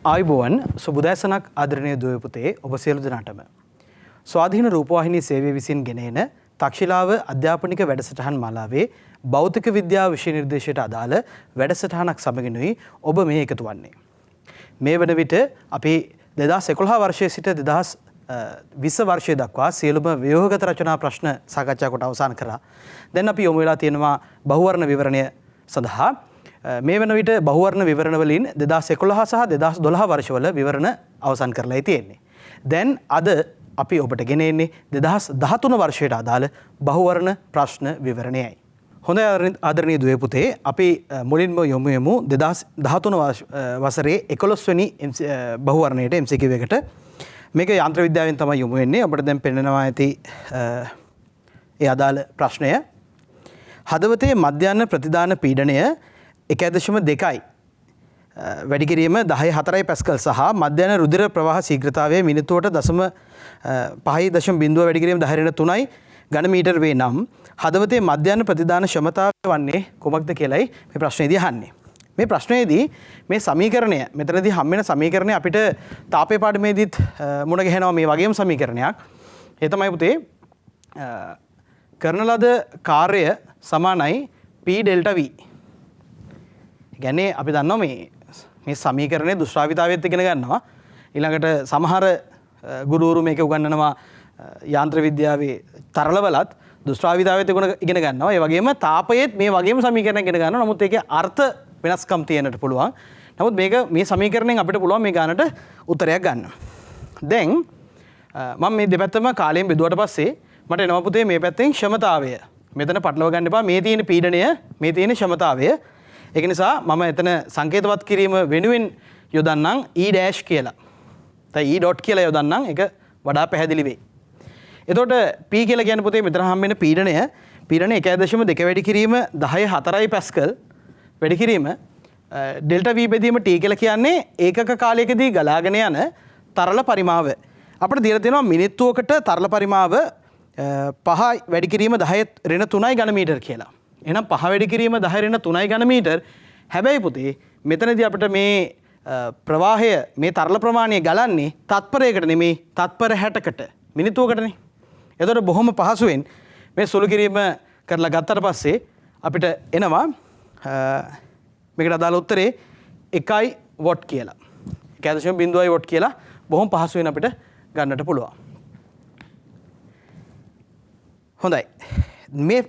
ආයුබෝවන් සුබුදෑසනක් ආදරණීය දුවේ පුතේ ඔබ සියලු දෙනාටම ස්වාධීන රූපවාහිනී සේවය විසින් ගෙනෙන තක්ෂිලාව අධ්‍යාපනික වැඩසටහන් මාලාවේ භෞතික විද්‍යාව විෂය නිර්දේශයට අදාළ වැඩසටහනක් සමගිනුයි ඔබ මේ එකතු වන්නේ. මේ වන විට අපි 2011 වර්ෂයේ සිට 2020 වර්ෂය දක්වා සියලුම ව්‍යුහගත රචනා ප්‍රශ්න සාකච්ඡා කොට අවසන් කරා. දැන් අපි යොමු වෙලා තියෙනවා බහුවර්ණ විවරණය සඳහා. මේ වන විට බහුවර්ණ විවරණ වලින් 2011 සහ 2012 වර්ෂවල විවරණ අවසන් කරලායි තියෙන්නේ. දැන් අද අපි ඔබට ගෙන එන්නේ 2013 වර්ෂයට අදාළ බහුවර්ණ ප්‍රශ්න විවරණයයි. හොඳයි ආදරණීය දුවේ පුතේ, අපි මුලින්ම යොමු වෙමු 2013 වසරේ 11 වෙනි බහුවර්ණයට MCQ එකට. මේක යාන්ත්‍ර විද්‍යාවෙන් තමයි යොමු වෙන්නේ. අපිට දැන් පෙන්නනවා ඇති ඒ අදාළ ප්‍රශ්නය. හදවතේ මධ්‍යන්න ප්‍රතිදාන පීඩනය 1.2යි. වැඩි කිරීම 10.4 පැස්කල් සහ මධ්‍යන රුධිර ප්‍රවාහ ශීඝ්‍රතාවය මිනිත්තුවට 5.0 වැඩි කිරීම 10.3යි ඝන මීටර වේ නම් හදවතේ මධ්‍යන ප්‍රතිදාන ක්ෂමතාවය වන්නේ කොමක්ද කියලායි මේ ප්‍රශ්නේදී අහන්නේ. මේ ප්‍රශ්නයේදී මේ සමීකරණය මෙතනදී හම් වෙන සමීකරණය අපිට තාපේ පාඩමේදීත් මුණ ගැහෙනවා මේ වගේම සමීකරණයක්. ඒ තමයි පුතේ කරන ලද කාර්ය සමානයි P ඩෙල්ටා V. ගැන්නේ අපි දන්නවා මේ සමීකරණය දුෂ්ටාවිතාවෙත් ඉගෙන ගන්නවා. ඊළඟට සමහර ගුරුවරු මේක උගන්වනවා යාන්ත්‍ර විද්‍යාවේ තරලවලත් දුෂ්ටාවිතාවෙත් ඉගෙන ගන්නවා. ඒ වගේම තාපයේත් මේ වගේම සමීකරණයක් ඉගෙන ගන්නවා. නමුත් ඒකේ අර්ථ වෙනස්කම් තියෙන්නට පුළුවන්. නමුත් මේ සමීකරණයෙන් අපිට පුළුවන් මේ ගානට උත්තරයක් ගන්න. දැන් මම මේ දෙපැත්තම කාලයෙන් බෙදුවට පස්සේ මට එනවා පුතේ මේ පැත්තෙන් ක්ෂමතාවය. මෙතන පටලව ගන්න එපා. මේ තියෙන පීඩනය, මේ තියෙන ක්ෂමතාවය. ඒක නිසා මම එතන සංකේතවත් කිරීම වෙනුවෙන් යොදන්නම් E' කියලා. දැන් E ඩොට් කියලා යොදන්නම්. ඒක වඩා පැහැදිලි වෙයි. එතකොට P කියලා කියන්නේ පුතේ මෙතන හම් වෙන පීඩනය 1.2 වැඩි කිරීම 10.4 පැස්කල් වැඩි කිරීම ඩෙල්ටා V බෙදීම T කියලා කියන්නේ ඒකක කාලයකදී ගලාගෙන යන තරල පරිමාව. අපිට දීලා තියෙනවා මිනිත්තුවකට තරල පරිමාව 5 වැඩි කිරීම 10.3යි ඝන මීටර කියලා. එහෙනම් 5 වැඩි කිරීම 10.3යි ඝන මීටර. හැබැයි පුතේ මෙතනදී අපිට මේ ප්‍රවාහය මේ තරල ප්‍රමාණය ගලන්නේ තත්පරයකට නෙමෙයි තත්පර 60කට මිනිත්තුවකටනේ. එතකොට බොහොම පහසුවෙන් මේ සුළු කිරීම කරලා ගත්තට පස්සේ අපිට එනවා මේකට අදාළ උත්තරේ 1 වොට් කියලා. 1.0 වොට් කියලා බොහොම පහසුවෙන් අපිට ගන්නට පුළුවන්. හොඳයි. මේ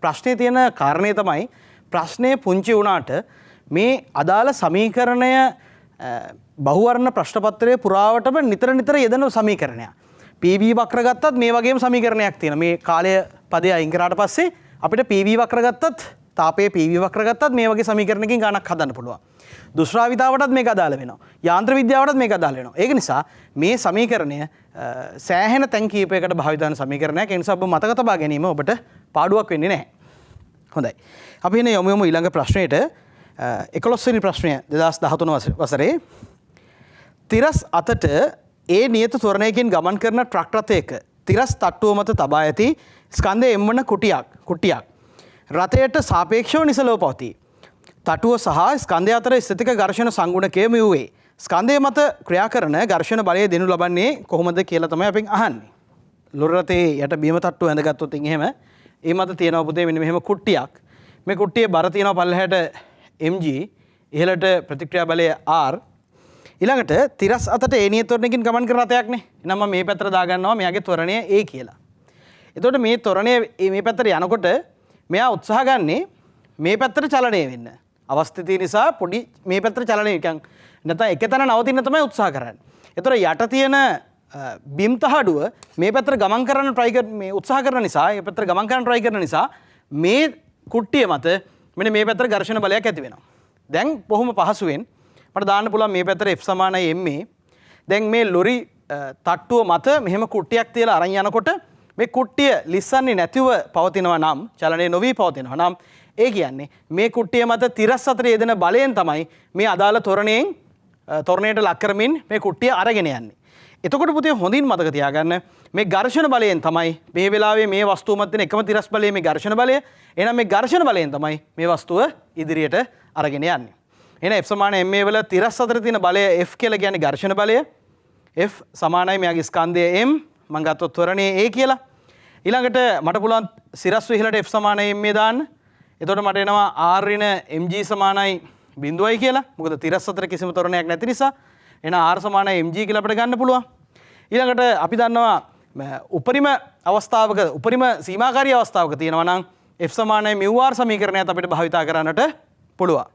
ප්‍රශ්නේ තියෙන කාරණේ තමයි ප්‍රශ්නේ පුංචි වුණාට මේ අදාළ සමීකරණය බහුවර්ණ ප්‍රශ්න පත්‍රයේ පුරාවටම නිතර යෙදෙන සමීකරණයක්. PV වක්‍ර ගත්තත් මේ වගේම සමීකරණයක් තියෙනවා. මේ කාලය පදේ අයින් කරාට පස්සේ අපිට PV වක්‍ර ගත්තත් තාපයේ PV වක්‍ර ගත්තත් මේ වගේ සමීකරණකින් ගණක් හදන්න පුළුවන්. දුෂ්ටාවිතාවටත් මේක අදාළ වෙනවා. යාන්ත්‍ර විද්‍යාවටත් මේක අදාළ වෙනවා. ඒක නිසා මේ සමීකරණය සෑහෙන තැන් කීපයකට භාවිත වන සමීකරණයක්. ඒ නිසා ඔබ මතක තබා ගැනීම ඔබට පාඩුවක් වෙන්නේ නැහැ. හොඳයි. අපි එන යමු ඊළඟ ප්‍රශ්නයට. 11 වෙනි ප්‍රශ්නය 2013 වසරේ තිරස් අතට ඒ නියත ත්වරණයකින් ගමන් කරන ට්‍රක් රථයක තිරස් තට්ටුව මත තබා ඇති ස්කන්ධය එම්වන කුටියක් රථයට සාපේක්ෂව නිසලව පවතී. තටුව සහ ස්කන්ධය අතර ස්ථිතික ඝර්ෂණ සංගුණකය මෙව්වේ. ස්කන්ධය මත ක්‍රියා කරන ඝර්ෂණ බලය දෙනු ලබන්නේ කොහොමද කියලා තමයි අපෙන් අහන්නේ. ලොරි රථයේ යට බීම තට්ටුව ඇඳගත්තොත් එහෙම ඒ මත තියෙනවා පුතේ මෙන්න මෙහෙම කුට්ටියක්. මේ කුට්ටියේ බර තියෙනවා පල්ලෙහාට mg, ඉහළට ප්‍රතික්‍රියා බලය r. ඊළඟට තිරස් අතට ඒ නියත ත්වරණයකින් ගමන් කරන රථයක් නේ. එහෙනම් මම මේ පැත්තට දාගන්නවා මෙයාගේ ත්වරණය a කියලා. එතකොට මේ ත්වරණය මේ පැත්තට යනකොට මෙයා උත්සාහ ගන්නේ මේ පැත්තට චලනය වෙන්න. අවස්ථිතිය නිසා පොඩි මේ පැත්තට චලනය නිකන් නැත්නම් එක තැන නවතින්න තමයි උත්සාහ කරන්නේ. එතකොට යට තියෙන බිම් තහඩුව මේ පැත්තට ගමන් කරන්න මේ උත්සාහ කරන නිසා, මේ පැත්තට ගමන් කරන්න try කරන නිසා මේ කුට්ටිය මත මෙන්න මේ පැත්තට ඝර්ෂණ බලයක් ඇති වෙනවා. දැන් බොහොම පහසුවෙන් මට දාන්න පුළුවන් මේ පැත්තට F සමානයි ma. දැන් මේ ලොරි තට්ටුව මත මෙහෙම කුට්ටියක් තියලා අරන් යනකොට මේ කුට්ටිය ලිස්සන්නේ නැතිව පවතිනවා නම්, චලනය නොවි පවතිනවා නම් ඒ කියන්නේ මේ කුට්ටිය මත තිරස් අතර යෙදෙන බලයෙන් තමයි මේ අදාළ ත්වරණයට ලක් කරමින් මේ කුට්ටිය අරගෙන යන්නේ. එතකොට පුතේ හොඳින් මතක තියාගන්න මේ ඝර්ෂණ බලයෙන් තමයි මේ වෙලාවේ මේ වස්තුව මත තියෙන එකම තිරස් බලය මේ ඝර්ෂණ බලය. එහෙනම් මේ ඝර්ෂණ බලයෙන් තමයි මේ වස්තුව ඉදිරියට අරගෙන යන්නේ. එහෙනම් F සමාන ma වල තිරස් අතර තියෙන බලය F කියලා කියන්නේ ඝර්ෂණ බලය. F සමානයි මෙයාගේ ස්කන්ධය m මම ගත්තොත් ත්වරණයේ a කියලා. ඊළඟට මට පුළුවන් සිරස් විහිලට F සමානයි ma දාන්න. එතකොට මට එනවා r ඍණ mg සමානයි 0යි කියලා. මොකද තිරස් අතර කිසිම ත්වරණයක් නැති නිසා. එහෙනම් r සමානයි mg කියලා අපිට ගන්න පුළුවන්. ඊළඟට අපි දන්නවා උපරිම අවස්ථාවක උපරිම සීමාකාරී අවස්ථාවක තියෙනවා නම් F සමානයි μr සමීකරණයත් අපිට භාවිතා කරන්නට පුළුවන්.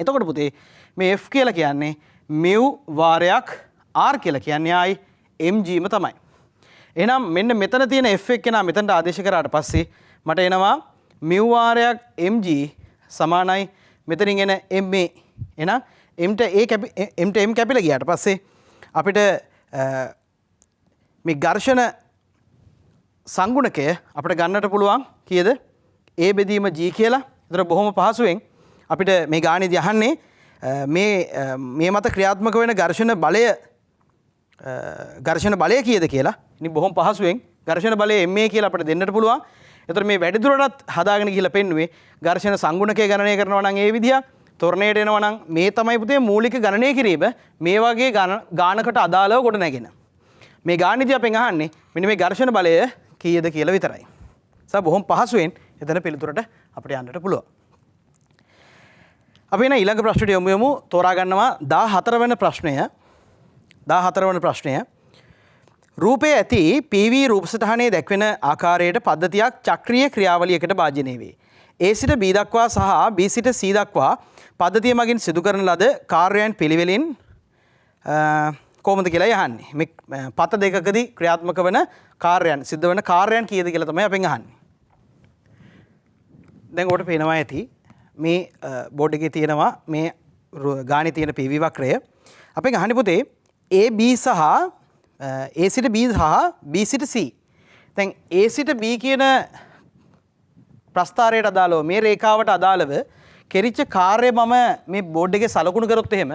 එතකොට පුතේ මේ F කියලා කියන්නේ mu වාරයක් R කියලා කියන්නේ ආයි mg ම තමයි. එහෙනම් මෙන්න මෙතන තියෙන F එක කෙනා මෙතනට ආදේශ කරාට පස්සේ මට එනවා mu වාරයක් mg සමානයි මෙතනින් එන ma. එහෙනම් m m කැපිලා ගියාට පස්සේ අපිට මේ ඝර්ෂණ සංගුණකය අපිට ගන්නට පුළුවන් කීයද? a බෙදීම g කියලා. ඒතර බොහොම පහසුවෙන් අපිට මේ ගාණේදී අහන්නේ මේ මත ක්‍රියාත්මක වෙන ඝර්ෂණ බලය කීයද කියලා. ඉතින් බොහොම පහසුවෙන් ඝර්ෂණ බලය ma කියලා අපිට දෙන්නට පුළුවන්. ඒතර මේ වැඩිදුරටත් හදාගෙන ගිහිල්ලා පෙන්නුවේ ඝර්ෂණ සංගුණකය ගණනය කරනවා නම් ඒ විදියක්, තොරණයට එනවා නම් මේ තමයි පුතේ මූලික ගණනය කිරීම මේ වගේ ගානකට අදාළව කොට නැගෙන. මේ ගාණේදී අපෙන් අහන්නේ මෙන්න මේ ඝර්ෂණ බලය කීයද කියලා විතරයි. බොහොම පහසුවෙන් එතන පිළිතුරට අපිට යන්නට පුළුවන්. අපි එන ඊළඟ ප්‍රශ්නට යමු. තෝරා ගන්නවා 14 වෙනි ප්‍රශ්නය. 14 වෙනි ප්‍රශ්නය. රූපයේ ඇති PV රූපසටහනේ දැක්වෙන ආකාරයට පද්ධතියක් චක්‍රීය ක්‍රියාවලියකට භාජනය වේ. A සිට B දක්වා සහ B සිට C දක්වා පද්ධතිය මගින් සිදු කරන ලද කාර්යයන් පිළිවෙලින් කොහොමද කියලා යහන්නේ. මේ පත දෙකකදී ක්‍රියාත්මක වන කාර්යයන් සිද්ධ වෙන කාර්යයන් කීයද කියලා තමයි අපෙන් අහන්නේ. දැන් ඔබට පේනවා ඇති මේ බෝඩ් එකේ තියෙනවා මේ ගානේ තියෙන PV වක්‍රය. අපෙන් අහන්නේ පුතේ AB සහ A සිට B සහ B සිට C. දැන් A සිට B කියන ප්‍රස්ථාරයට අදාළව මේ රේඛාවට අදාළව කෙරිච්ච කාර්යය මම මේ බෝඩ් එකේ සලකුණු කරොත් එහෙම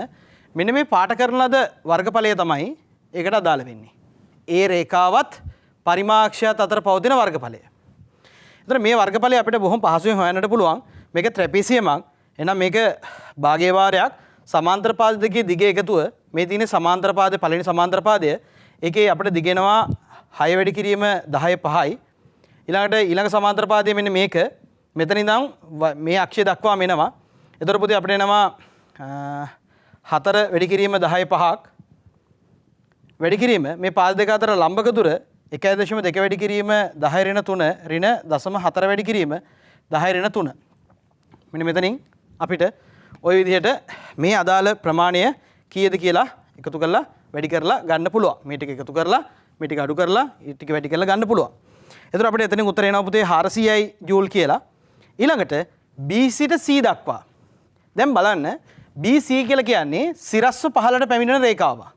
මෙන්න මේ පාට කරන ලද වර්ගඵලය තමයි ඒකට අදාළ වෙන්නේ. ඒ රේඛාවත් පරිමාක්ෂයත් අතර පවතින වර්ගඵලය. එතන මේ වර්ගඵලය අපිට බොහොම පහසුවෙන් හොයන්නට පුළුවන්. මේක ත්‍රැපීසියමක්. එහෙනම් මේක භාගයේ වාරයක් සමාන්තර පාද දෙකේ දිග එකතුව මේ තියෙන සමාන්තර පාදයේ පළවෙනි සමාන්තර පාදය. ඒකේ අපිට දිග එනවා 6 වැඩි කිරීම 10 5යි. ඊළඟ සමාන්තර පාදයේ මෙන්න මේක මෙතන ඉඳන් මේ අක්ෂය දක්වා මෙනවා. එතකොට පුතේ අපිට එනවා 4 වැඩි කිරීම 10 5ක් වැඩි කිරීම මේ පාද දෙක අතර ලම්බක දුර 1.2 වැඩි කිරීම 10 ඍණ 3 ඍණ 0.4 වැඩි කිරීම 10 ඍණ 3. මෙන්න මෙතනින් අපිට ওই විදිහට මේ අදාළ ප්‍රමාණය කීයද කියලා එකතු කරලා වැඩි කරලා ගන්න පුළුවන්. මේ ටික එකතු කරලා මේ ටික අඩු කරලා ඊට ටික වැඩි කරලා ගන්න පුළුවන්. එතකොට අපිට එතනින් උත්තරය එනවා පුතේ 400යි ජූල් කියලා. ඊළඟට B සිට C දක්වා. දැන් බලන්න BC කියලා කියන්නේ සිරස්ව පහළට පැමිණෙන රේඛාවක්.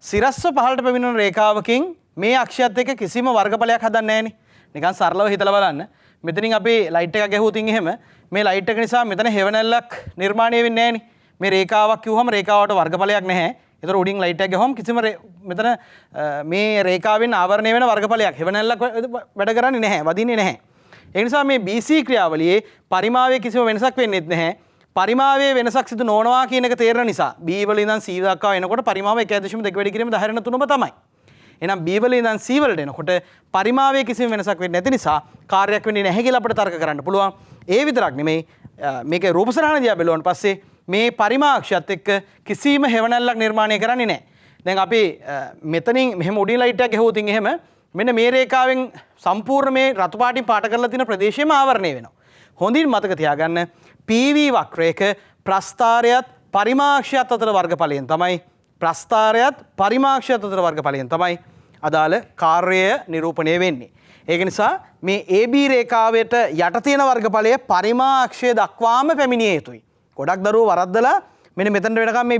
සිරස්ව පහළට පැමිණෙන රේඛාවකින් මේ අක්ෂයත් එක්ක කිසිම වර්ගඵලයක් හදන්නේ නැහනේ. නිකන් සරලව හිතලා බලන්න. මෙතනින් අපි ලයිට් එකක් ගැහුවොතින් එහෙම මේ ලයිට් එක නිසා මෙතන හෙවණැල්ලක් නිර්මාණය වෙන්නේ නැහනේ. මේ රේඛාවක් කිව්වම රේඛාවට වර්ගඵලයක් නැහැ. ඒතර උඩින් ලයිට් එකක් ගැහුවම කිසිම මෙතන මේ රේඛාවෙන් ආවරණය වෙන වර්ගඵලයක් හෙවණැල්ලක් වැඩ කරන්නේ නැහැ. වදින්නේ නැහැ. ඒ නිසා මේ BC ක්‍රියාවලියේ පරිමාවයේ කිසිම වෙනසක් වෙන්නේ නැහැ. පරිමාවයේ වෙනසක් සිදු නොවනවා කියන එක තේරෙන නිසා B වල ඉඳන් C දක්වා එනකොට පරිමාව 1.2 වැඩි කිරීම 10 ඍණ 3ම තමයි. එහෙනම් B වල ඉඳන් C වලට එනකොට පරිමාවයේ කිසිම වෙනසක් වෙන්නේ නැති නිසා කාර්යයක් වෙන්නේ නැහැ කියලා අපිට තර්ක කරන්න පුළුවන්. ඒ විතරක් නෙමෙයි මේකේ රූපසටහන දිහා බැලුවන් පස්සේ මේ පරිමාක්ෂයත් එක්ක කිසිම හෙවණැල්ලක් නිර්මාණය කරන්නේ නැහැ. දැන් අපි මෙතනින් මෙහෙම උඩින් ලයිට් එකක් ගැහුවොතින් එහෙම මෙන්න මේ රේඛාවෙන් සම්පූර්ණ මේ රතු පාටින් පාට කරලා තියෙන ප්‍රදේශයම ආවරණය වෙනවා. හොඳින් මතක තියාගන්න PV වක්‍රයක ප්‍රස්ථාරයත් පරිමාක්ෂයත් අතර වර්ගඵලයෙන් තමයි අදාළ කාර්යය නිරූපණය වෙන්නේ. ඒක නිසා මේ AB රේඛාවට යට තියෙන වර්ගඵලය පරිමාක්ෂය දක්වාම පැමිණිය යුතුයි. ගොඩක් දරුවෝ වරද්දලා මෙන්න මෙතනට වෙනකම් මේ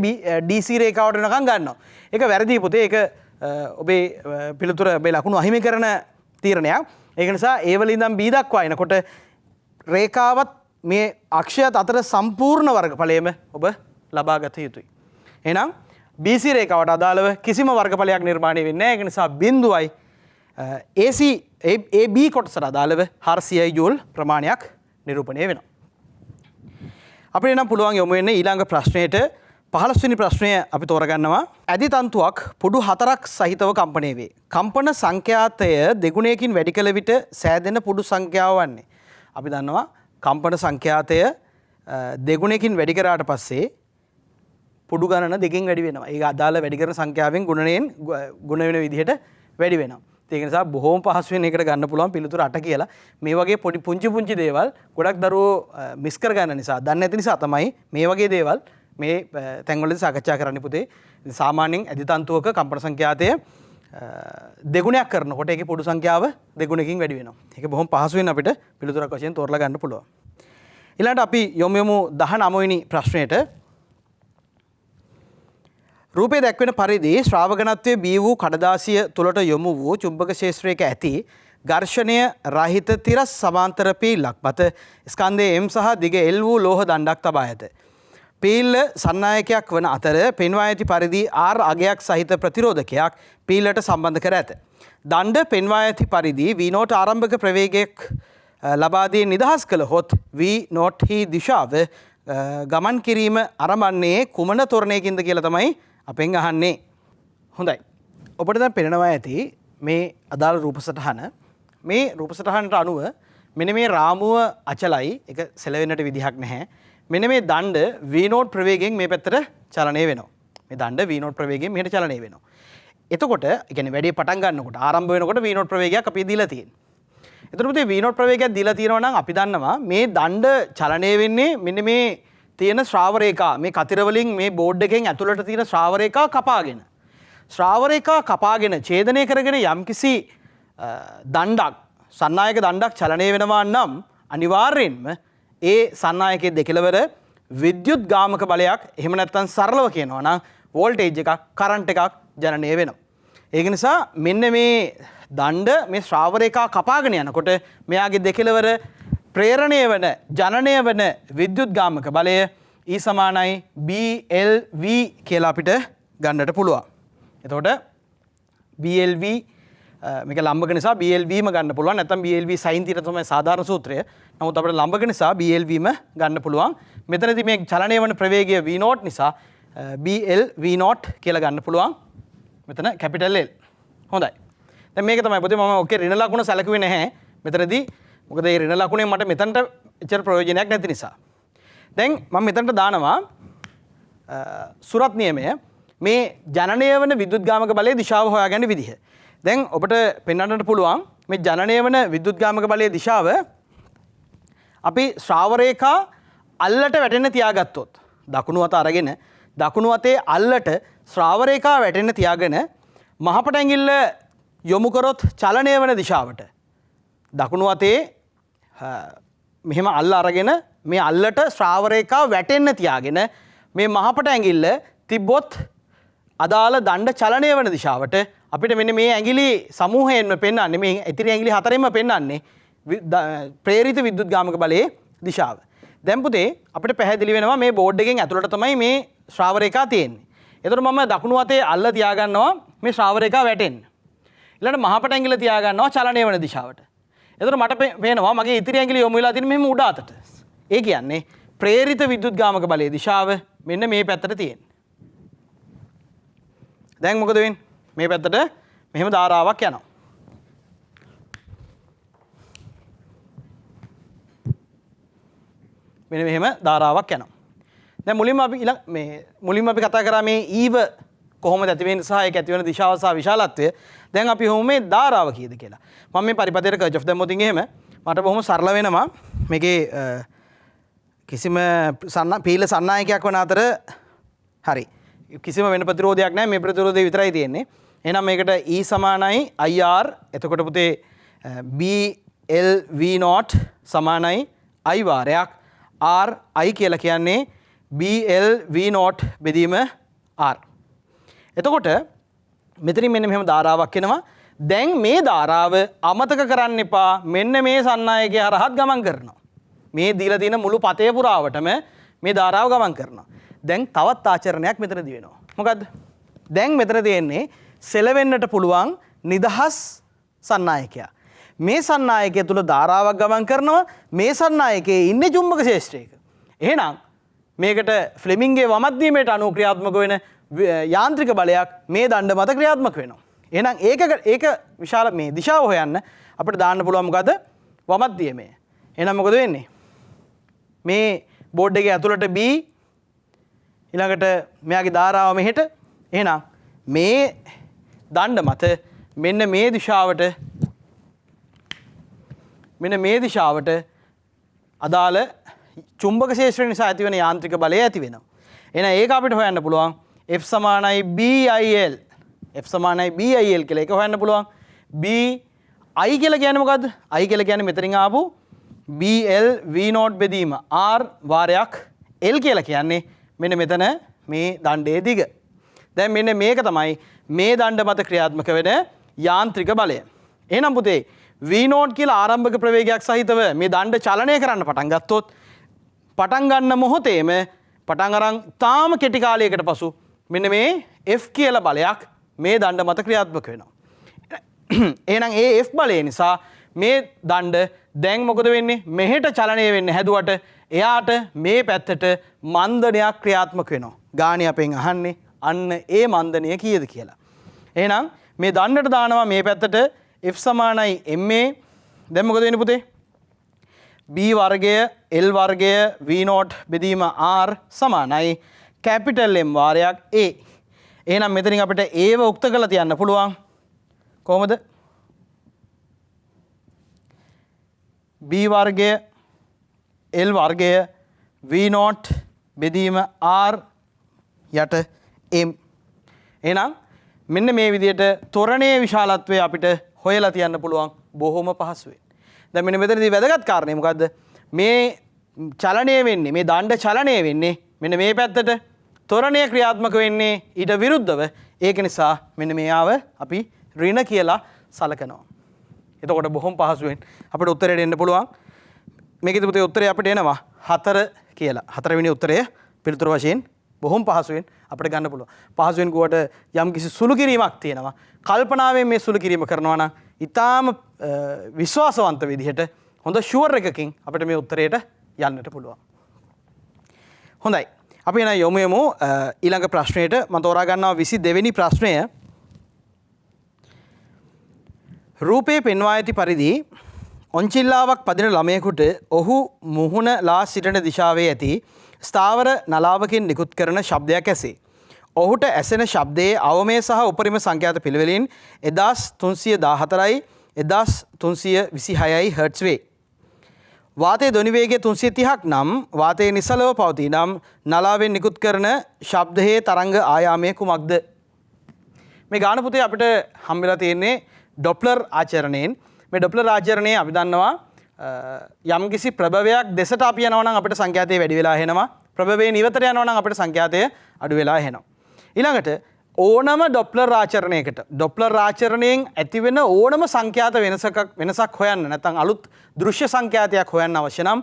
DC රේඛාවට වෙනකම් ගන්නවා. ඒක වැරදි පුතේ. ඒක ඔබේ පිළිතුර ඔබේ ලකුණු අහිමි කරන තීරණයක්. ඒක නිසා A වල ඉඳන් B දක්වා එනකොට රේඛාවත් මේ අක්ෂයත් අතර සම්පූර්ණ වර්ගඵලයම ඔබ ලබා ගත යුතුයි. එහෙනම් BC රේඛාවට අදාළව කිසිම වර්ගඵලයක් නිර්මාණය වෙන්නේ නැහැ. ඒක නිසා බිඳුවයි AB කොටසට අදාළව 400 ජූල් ප්‍රමාණයක් නිරූපණය වෙනවා. අපිට නම් පුළුවන් යොමු වෙන්න ඊළඟ ප්‍රශ්නයට 15 වෙනි ප්‍රශ්නය අපි තෝරගන්නවා. ඇදි තන්තුවක් පුඩු 4ක් සහිතව කම්පණය වේ. කම්පන සංඛ්‍යාතය දෙගුණයකින් වැඩි කළ විට සෑදෙන පුඩු සංඛ්‍යාව වන්නේ. අපි දන්නවා කම්පන සංඛ්‍යාතය දෙගුණයකින් වැඩි කරාට පස්සේ පුඩු ගණන දෙකෙන් වැඩි වෙනවා. ඒක අදාළ වැඩි කරන සංඛ්‍යාවෙන් ගුණණයෙන් ගුණ වෙන විදිහට වැඩි වෙනවා. ඒක නිසා බොහොම පහසුවෙන් ඒකට ගන්න පුළුවන් පිළිතුර 8 කියලා. මේ වගේ පොඩි පුංචි දේවල් ගොඩක් දරුවෝ මිස් කර ගන්න නිසා, දන්නේ නැති නිසා තමයි මේ වගේ දේවල් මේ තැන්වලදී සාකච්ඡා කරන්න පුතේ. සාමාන්‍යයෙන් ඇදි තන්තුවක කම්පන සංඛ්‍යාතය දෙගුණයක් කරනකොට ඒකේ පුඩු සංඛ්‍යාව දෙගුණකින් වැඩි වෙනවා. ඒක බොහොම පහසුවෙන් අපිට පිළිතුරක් වශයෙන් තෝරලා ගන්න පුළුවන්. ඊළඟට අපි යොමු 19 වෙනි ප්‍රශ්නයට. රූපේ දැක්වෙන පරිදි ශ්‍රාවකණත්වයේ බී වූ කඩදාසිය තුළට යොමු වූ චුම්බක ක්ෂේත්‍රයක ඇති ඝර්ෂණය රහිත තිරස් සමාන්තර පීල්ලක් මත ස්කන්ධයේ M සහ දිග L වූ ලෝහ දණ්ඩක් තබා ඇත. පීල්ල සන්නායකයක් වන අතර පෙන්වා ඇති පරිදි R අගයක් සහිත ප්‍රතිරෝධකයක් පීල්ලට සම්බන්ධ කර ඇත. දණ්ඩ පෙන්වා ඇති පරිදි V0 ආරම්භක ප්‍රවේගයක් ලබා දී නිදහස් කළහොත් V0 හි දිශාව ගමන් කිරීම ආරම්භන්නේ කුමන තොරණයකින්ද කියලා තමයි අපෙන් අහන්නේ. හොඳයි. ඔබට දැන් පේනවා ඇති මේ අදාළ රූප සටහන. මේ රූප සටහනට අනුව මෙන්න මේ රාමුව අචලයි. ඒක සෙලවෙන්නට විදිහක් නැහැ. මෙන්න මේ දණ්ඩ V0 ප්‍රවේගයෙන් මේ පැත්තට චලනය වෙනවා. මේ දණ්ඩ V0 ප්‍රවේගයෙන් මෙහෙට චලනය වෙනවා. එතකොට ඒ කියන්නේ වැඩේ පටන් ගන්නකොට ආරම්භ වෙනකොට V0 ප්‍රවේගයක් අපි දීලා තියෙනවා. එතකොට මේ V0 ප්‍රවේගයක් දීලා තියෙනවා නම් අපි දන්නවා මේ දණ්ඩ චලනය වෙන්නේ මෙන්න මේ තියෙන ශ්‍රාව රේඛා මේ කතිර වලින් මේ බෝඩ් එකෙන් ඇතුළට තියෙන ශ්‍රාව රේඛා කපාගෙන ශ්‍රාව රේඛා කපාගෙන ඡේදනය කරගෙන යම්කිසි දණ්ඩක් සන්නායක දණ්ඩක් චලනය වෙනවා නම් අනිවාර්යෙන්ම ඒ සන්නායකයේ දෙකලවර විද්‍යුත් ගාමක බලයක් එහෙම නැත්නම් සරලව කියනවා නම් වෝල්ටේජ් එකක් කරන්ට් එකක් ජනනය වෙනවා. ඒක නිසා මෙන්න මේ දණ්ඩ මේ ශ්‍රාව රේඛා කපාගෙන යනකොට මෙයාගේ දෙකලවර ප්‍රේරණය වන ජනනය වන විද්‍යුත් ගාමක බලය E සමානයි BLV කියලා අපිට ගන්නට පුළුවන්. එතකොට BLV මේක ලම්බක නිසා BLVම ගන්න පුළුවන්. නැත්නම් BLV sin θ තමයි සාධාරණ සූත්‍රය. නමුත් අපිට ලම්බක නිසා BLVම ගන්න පුළුවන්. මෙතනදී මේ චලනය වන ප්‍රවේගය V0 නිසා BLV0 කියලා ගන්න පුළුවන්. මෙතන capital L. හොඳයි. දැන් මේක තමයි පොතේ මම ඔකේ ඍණ ලකුණ සැලකුවේ නැහැ. මෙතනදී මොකද මේ ඍණ ලකුණෙන් මට මෙතනට එච්චර ප්‍රයෝජනයක් නැති නිසා. දැන් මම මෙතනට දානවා සුරත් නියමය මේ ජනනය වන විද්‍යුත් ගාමක බලයේ දිශාව හොයාගන්න විදිහ. දැන් ඔබට පෙන්වන්නට පුළුවන් මේ ජනනය වන විද්‍යුත් ගාමක බලයේ දිශාව අපි ශ්‍රාව රේඛා අල්ලට වැටෙන්න තියාගත්තොත් දකුණු අත අරගෙන දකුණු අතේ අල්ලට ශ්‍රාව රේඛා වැටෙන්න තියාගෙන මහපට ඇඟිල්ල යොමු කරොත් චලනය වන දිශාවට දකුණු අතේ මෙහෙම අල්ල අරගෙන මේ අල්ලට ශ්‍රාව රේඛා වැටෙන්න තියාගෙන මේ මහපට ඇඟිල්ල තිබ්බොත් අදාළ දණ්ඩ චලනය වන දිශාවට අපිට මෙන්න මේ ඇඟිලි සමූහයෙන්ම පෙන්වන්නේ මේ ඉතිරි ඇඟිලි හතරෙන්ම පෙන්වන්නේ ප්‍රේරිත විද්‍යුත් ගාමක බලයේ දිශාව. දැන් පුතේ අපිට පැහැදිලි වෙනවා මේ බෝඩ් එකෙන් ඇතුළට තමයි මේ ශ්‍රාව රේඛා තියෙන්නේ. එතකොට මම දකුණු අතේ අල්ල තියාගන්නවා මේ ශ්‍රාව රේඛා වැටෙන්න. ඊළඟට මහපට ඇඟිල්ල තියාගන්නවා චලනය වන දිශාවට. එතකොට මට පේනවා මගේ ඉතිරි ඇඟිලි යොමු වෙලා තියෙන්නේ මෙහෙම උඩ අතට. ඒ කියන්නේ ප්‍රේරිත විද්‍යුත් ගාමක බලයේ දිශාව මෙන්න මේ පැත්තට තියෙන්නේ. දැන් මොකද වෙන්නේ? මේ පැත්තට මෙහෙම ධාරාවක් යනවා. මෙන්න මෙහෙම ධාරාවක් යනවා. දැන් මුලින්ම අපි කතා කරා මේ ඊව කොහොමද ඇති වෙන්නේ සහ ඒක ඇති වෙන දිශාව සහ විශාලත්වය. දැන් අපි හොමු මේ ධාරාව කීයද කියලා. මම මේ පරිපථයට කර්චොෆ් දැම්මොත් එහෙම මට බොහොම සරල වෙනවා. මේකේ කිසිම පීල සන්නායකයක් වන අතර හරි. කිසිම වෙන ප්‍රතිරෝධයක් නැහැ. මේ ප්‍රතිරෝධය විතරයි තියෙන්නේ. එහෙනම් මේකට E සමානයි IR. එතකොට පුතේ BLV0 සමානයි I වාරයක් R I කියලා කියන්නේ BLV0 බෙදීම R. එතකොට මෙතනින් මෙන්න මෙහෙම ධාරාවක් එනවා. දැන් මේ ධාරාව අමතක කරන්න එපා. මෙන්න මේ සන්නායකය හරහත් ගමන් කරනවා. මේ දීලා තියෙන මුළු පතේ පුරාවටම මේ ධාරාව ගමන් කරනවා. දැන් තවත් ආචරණයක් මෙතනදී වෙනවා. මොකද්ද? දැන් මෙතන තියෙන්නේ සෙලවෙන්නට පුළුවන් නිදහස් සන්නායකයා. මේ සන්නායකය තුල ධාරාවක් ගමන් කරනවා. මේ සන්නායකයේ ඉන්නේ චුම්බක ක්ෂේත්‍රයක. එහෙනම් මේකට ෆ්ලෙමින්ගේ වමත්වීමට අනුව ක්‍රියාත්මක වෙන යාන්ත්‍රික බලයක් මේ දණ්ඩ මත ක්‍රියාත්මක වෙනවා. එහෙනම් ඒක විශාල මේ දිශාව හොයන්න අපිට දාන්න පුළුවන් මොකද? වමත්වීමේ. එහෙනම් මොකද වෙන්නේ? මේ බෝඩ් එකේ ඇතුළට B ඊළඟට මෙයාගේ ධාරාව මෙහෙට. එහෙනම් මේ දණ්ඩ මත මෙන්න මේ දිශාවට අදාළ චුම්බක ක්ෂේත්‍රය නිසා ඇතිවන යාන්ත්‍රික බලය ඇති වෙනවා. එහෙනම් ඒක අපිට හොයන්න පුළුවන් F සමානයි BIL. F සමානයි BIL කියලා ඒක හොයන්න පුළුවන්. B I කියලා කියන්නේ මොකද්ද? I කියලා කියන්නේ මෙතනින් ආපු BL V0 බෙදීම R වාරයක් L කියලා කියන්නේ මෙන්න මෙතන මේ දණ්ඩයේ දිග. දැන් මෙන්න මේක තමයි මේ දණ්ඩ මත ක්‍රියාත්මක වෙන යාන්ත්‍රික බලය. එහෙනම් පුතේ V0 කියලා ආරම්භක ප්‍රවේගයක් සහිතව මේ දණ්ඩ චලනය කරන්න පටන් ගත්තොත් පටන් ගන්න මොහොතේම පටන් අරන් තාම කෙටි කාලයකට පසු මෙන්න මේ F කියලා බලයක් මේ දණ්ඩ මත ක්‍රියාත්මක වෙනවා. එහෙනම් ඒ F බලය නිසා මේ දණ්ඩ දැන් මොකද වෙන්නේ? මෙහෙට චලනය වෙන්න හැදුවට එයාට මේ පැත්තට මන්දනයක් ක්‍රියාත්මක වෙනවා. ගාණි අපෙන් අහන්නේ අන්න ඒ මන්දනය කීයද කියලා. එහෙනම් මේ දණ්ඩට දානවා මේ පැත්තට F සමානයි MA. දැන් මොකද වෙන්නේ පුතේ? B වර්ගය L වර්ගය V0 බෙදීම R සමානයි කැපිටල් M වාරයක් A. එහෙනම් මෙතනින් අපිට ඒව උක්ත කරලා තියන්න පුළුවන්. කොහොමද? B වර්ගය L වර්ගය V0 බෙදීම R යට M. එහෙනම් මෙන්න මේ විදිහට ත්වරණයේ විශාලත්වය අපිට හොයලා තියන්න පුළුවන් බොහොම පහසුවෙන්. දැන් මෙන්න මෙතනදී වැදගත් කාරණේ මොකද්ද? මේ චලනය වෙන්නේ මේ දණ්ඩ චලනය වෙන්නේ මෙන්න මේ පැත්තට. ත්වරණය ක්‍රියාත්මක වෙන්නේ ඊට විරුද්ධව. ඒක නිසා මෙන්න මෙයාව අපි ඍණ කියලා සලකනවා. එතකොට බොහොම පහසුවෙන් අපිට උත්තරයට එන්න පුළුවන්. මේකෙදි පුතේ උත්තරය අපිට එනවා 4 කියලා. 4 වෙනි උත්තරය පිළිතුරු වශයෙන් බොහොම පහසුවෙන් අපිට ගන්න පුළුවන්. පහසුවෙන් ගුවට යම් කිසි සුළු කිරීමක් තියෙනවා. කල්පනාවෙන් මේ සුළු කිරීම කරනවා නම් ඊටාම විශ්වාසවන්ත විදිහට හොඳ ෂුවර් එකකින් අපිට මේ උත්තරයට යන්නට පුළුවන්. හොඳයි. අපි එන යමු ඊළඟ ප්‍රශ්නයට. මම තෝරා ගන්නවා 22 වෙනි ප්‍රශ්නය. රූපේ පෙන්වා ඇති පරිදි ඔන්චිල්ලාවක් පදින ළමයෙකුට ඔහු මුහුණලා සිටින දිශාවේ ඇති ස්ථාවර නලාවකින් නිකුත් කරන ශබ්දයක් ඇසේ. ඔහුට ඇසෙන ශබ්දයේ අවමය සහ උපරිම සංඛ්‍යාත පිළිවෙලින් 1314යි 1326යි හර්ට්ස් වේ. වාතයේ ධ්වනි වේගය 330ක් නම් වාතයේ නිසලව පවතී නම් නලාවෙන් නිකුත් කරන ශබ්දයේ තරංග ආයාමය කුමක්ද? මේ ගාන පුතේ අපිට හම්බෙලා තියෙන්නේ ඩොප්ලර් ආචරණයෙන්. මේ ඩොප්ලර් ආචරණයේ අපි දන්නවා යම්කිසි ප්‍රභවයක් දෙසට අපි යනවා නම් අපිට සංඛ්‍යාතය වැඩි වෙලා එනවා. ප්‍රභවයේ නිවතට යනවා නම් අපිට සංඛ්‍යාතය අඩු වෙලා එනවා. ඊළඟට ඕනම ඩොප්ලර් ආචරණයකට ඩොප්ලර් ආචරණයෙන් ඇතිවෙන ඕනම සංඛ්‍යාත වෙනසක් හොයන්න නැත්නම් අලුත් දෘශ්‍ය සංඛ්‍යාතයක් හොයන්න අවශ්‍ය නම්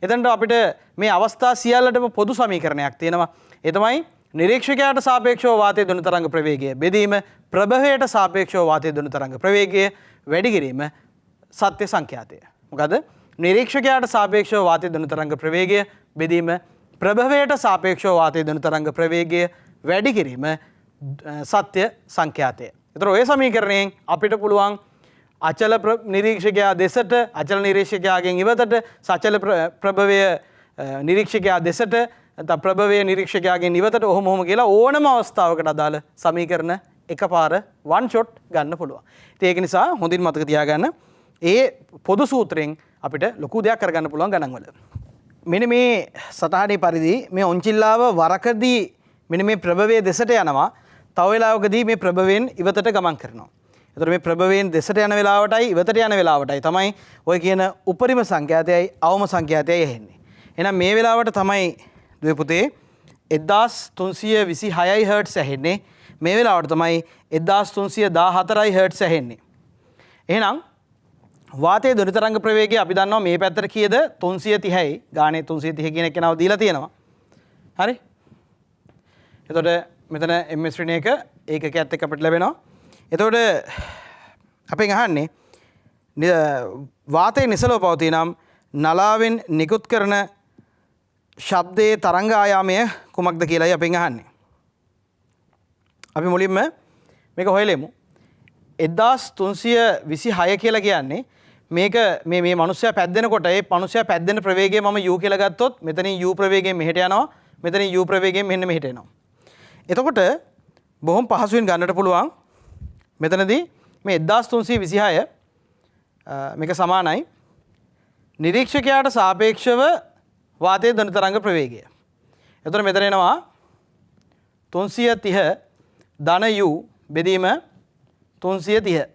එතනට අපිට මේ අවස්ථා සියල්ලටම පොදු සමීකරණයක් තියෙනවා. ඒ තමයි නිරීක්ෂකයාට සාපේක්ෂව වාතයේ ධ්වනි තරංග ප්‍රවේගය බෙදීම ප්‍රභවයට සාපේක්ෂව වාතයේ ධ්වනි තරංග ප්‍රවේගය වැඩි කිරීම සත්‍ය සංඛ්‍යාතය. මොකද නිරීක්ෂකයාට සාපේක්ෂව වාතයේ ධ්වනි තරංග ප්‍රවේගය බෙදීම ප්‍රභවයට සාපේක්ෂව වාතයේ ධ්වනි තරංග ප්‍රවේගය වැඩි කිරීම සත්‍ය සංඛ්‍යාතය. ඒතර ඔය සමීකරණයෙන් අපිට පුළුවන් අචල නිරීක්ෂකයා දෙසට අචල නිරීක්ෂකයාගෙන් ඉවතට සචල ප්‍රභවය නිරීක්ෂකයා දෙසට නැත්නම් ප්‍රභවය නිරීක්ෂකයාගෙන් ඉවතට ඔහොම කියලා ඕනම අවස්ථාවකට අදාළ සමීකරණ එකපාර one shot ගන්න පුළුවන්. ඉතින් ඒක නිසා හොඳින් මතක තියාගන්න ඒ පොදු සූත්‍රයෙන් අපිට ලොකු දෙයක් කරගන්න පුළුවන් ගණන්වල. මෙන්න මේ සටහනේ පරිදි මේ ඔන්චිල්ලාව වරකදී මෙන්න මේ ප්‍රභවයේ දෙසට යනවා. තව වෙලාවකදී මේ ප්‍රභවයෙන් ඉවතට ගමන් කරනවා. එතකොට මේ ප්‍රභවයෙන් දෙසට යන වෙලාවටයි ඉවතට යන වෙලාවටයි තමයි ඔය කියන උපරිම සංඛ්‍යාතයයි අවම සංඛ්‍යාතයයි එන්නේ. එහෙනම් මේ වෙලාවට තමයි දුවේ පුතේ 1326යි හර්ට්ස් ඇහෙන්නේ. මේ වෙලාවට තමයි 1314යි හර්ට්ස් ඇහෙන්නේ. එහෙනම් වාතයේ ධ්වනි තරංග ප්‍රවේගය අපි දන්නවා මේ පැත්තට කීයද 330යි. ගානේ 330 කියන එක නව දීලා තියෙනවා. හරි? එතකොට මෙතන MS ඍණ එක ඒකකයත් එක්ක අපිට ලැබෙනවා. එතකොට අපෙන් අහන්නේ වාතයේ නිසලව පවතී නම් නලාවෙන් නිකුත් කරන ශබ්දයේ තරංග ආයාමය කුමක්ද කියලායි අපෙන් අහන්නේ. අපි මුලින්ම මේක හොයලෙමු. 1326 කියලා කියන්නේ මේක මේ මනුස්සයා පැද්දෙනකොට ඒ මනුස්සයා පැද්දෙන ප්‍රවේගය මම u කියලා ගත්තොත් මෙතනින් u ප්‍රවේගයෙන් මෙහෙට යනවා, මෙතනින් u ප්‍රවේගයෙන් මෙන්න මෙහෙට එනවා. එතකොට බොහොම පහසුවෙන් ගන්නට පුළුවන් මෙතනදී මේ 1326 මේක සමානයි නිරීක්ෂකයාට සාපේක්ෂව වාතයේ ධන තරංග ප්‍රවේගය. එතකොට මෙතන එනවා 330 ධන u බෙදීම 330.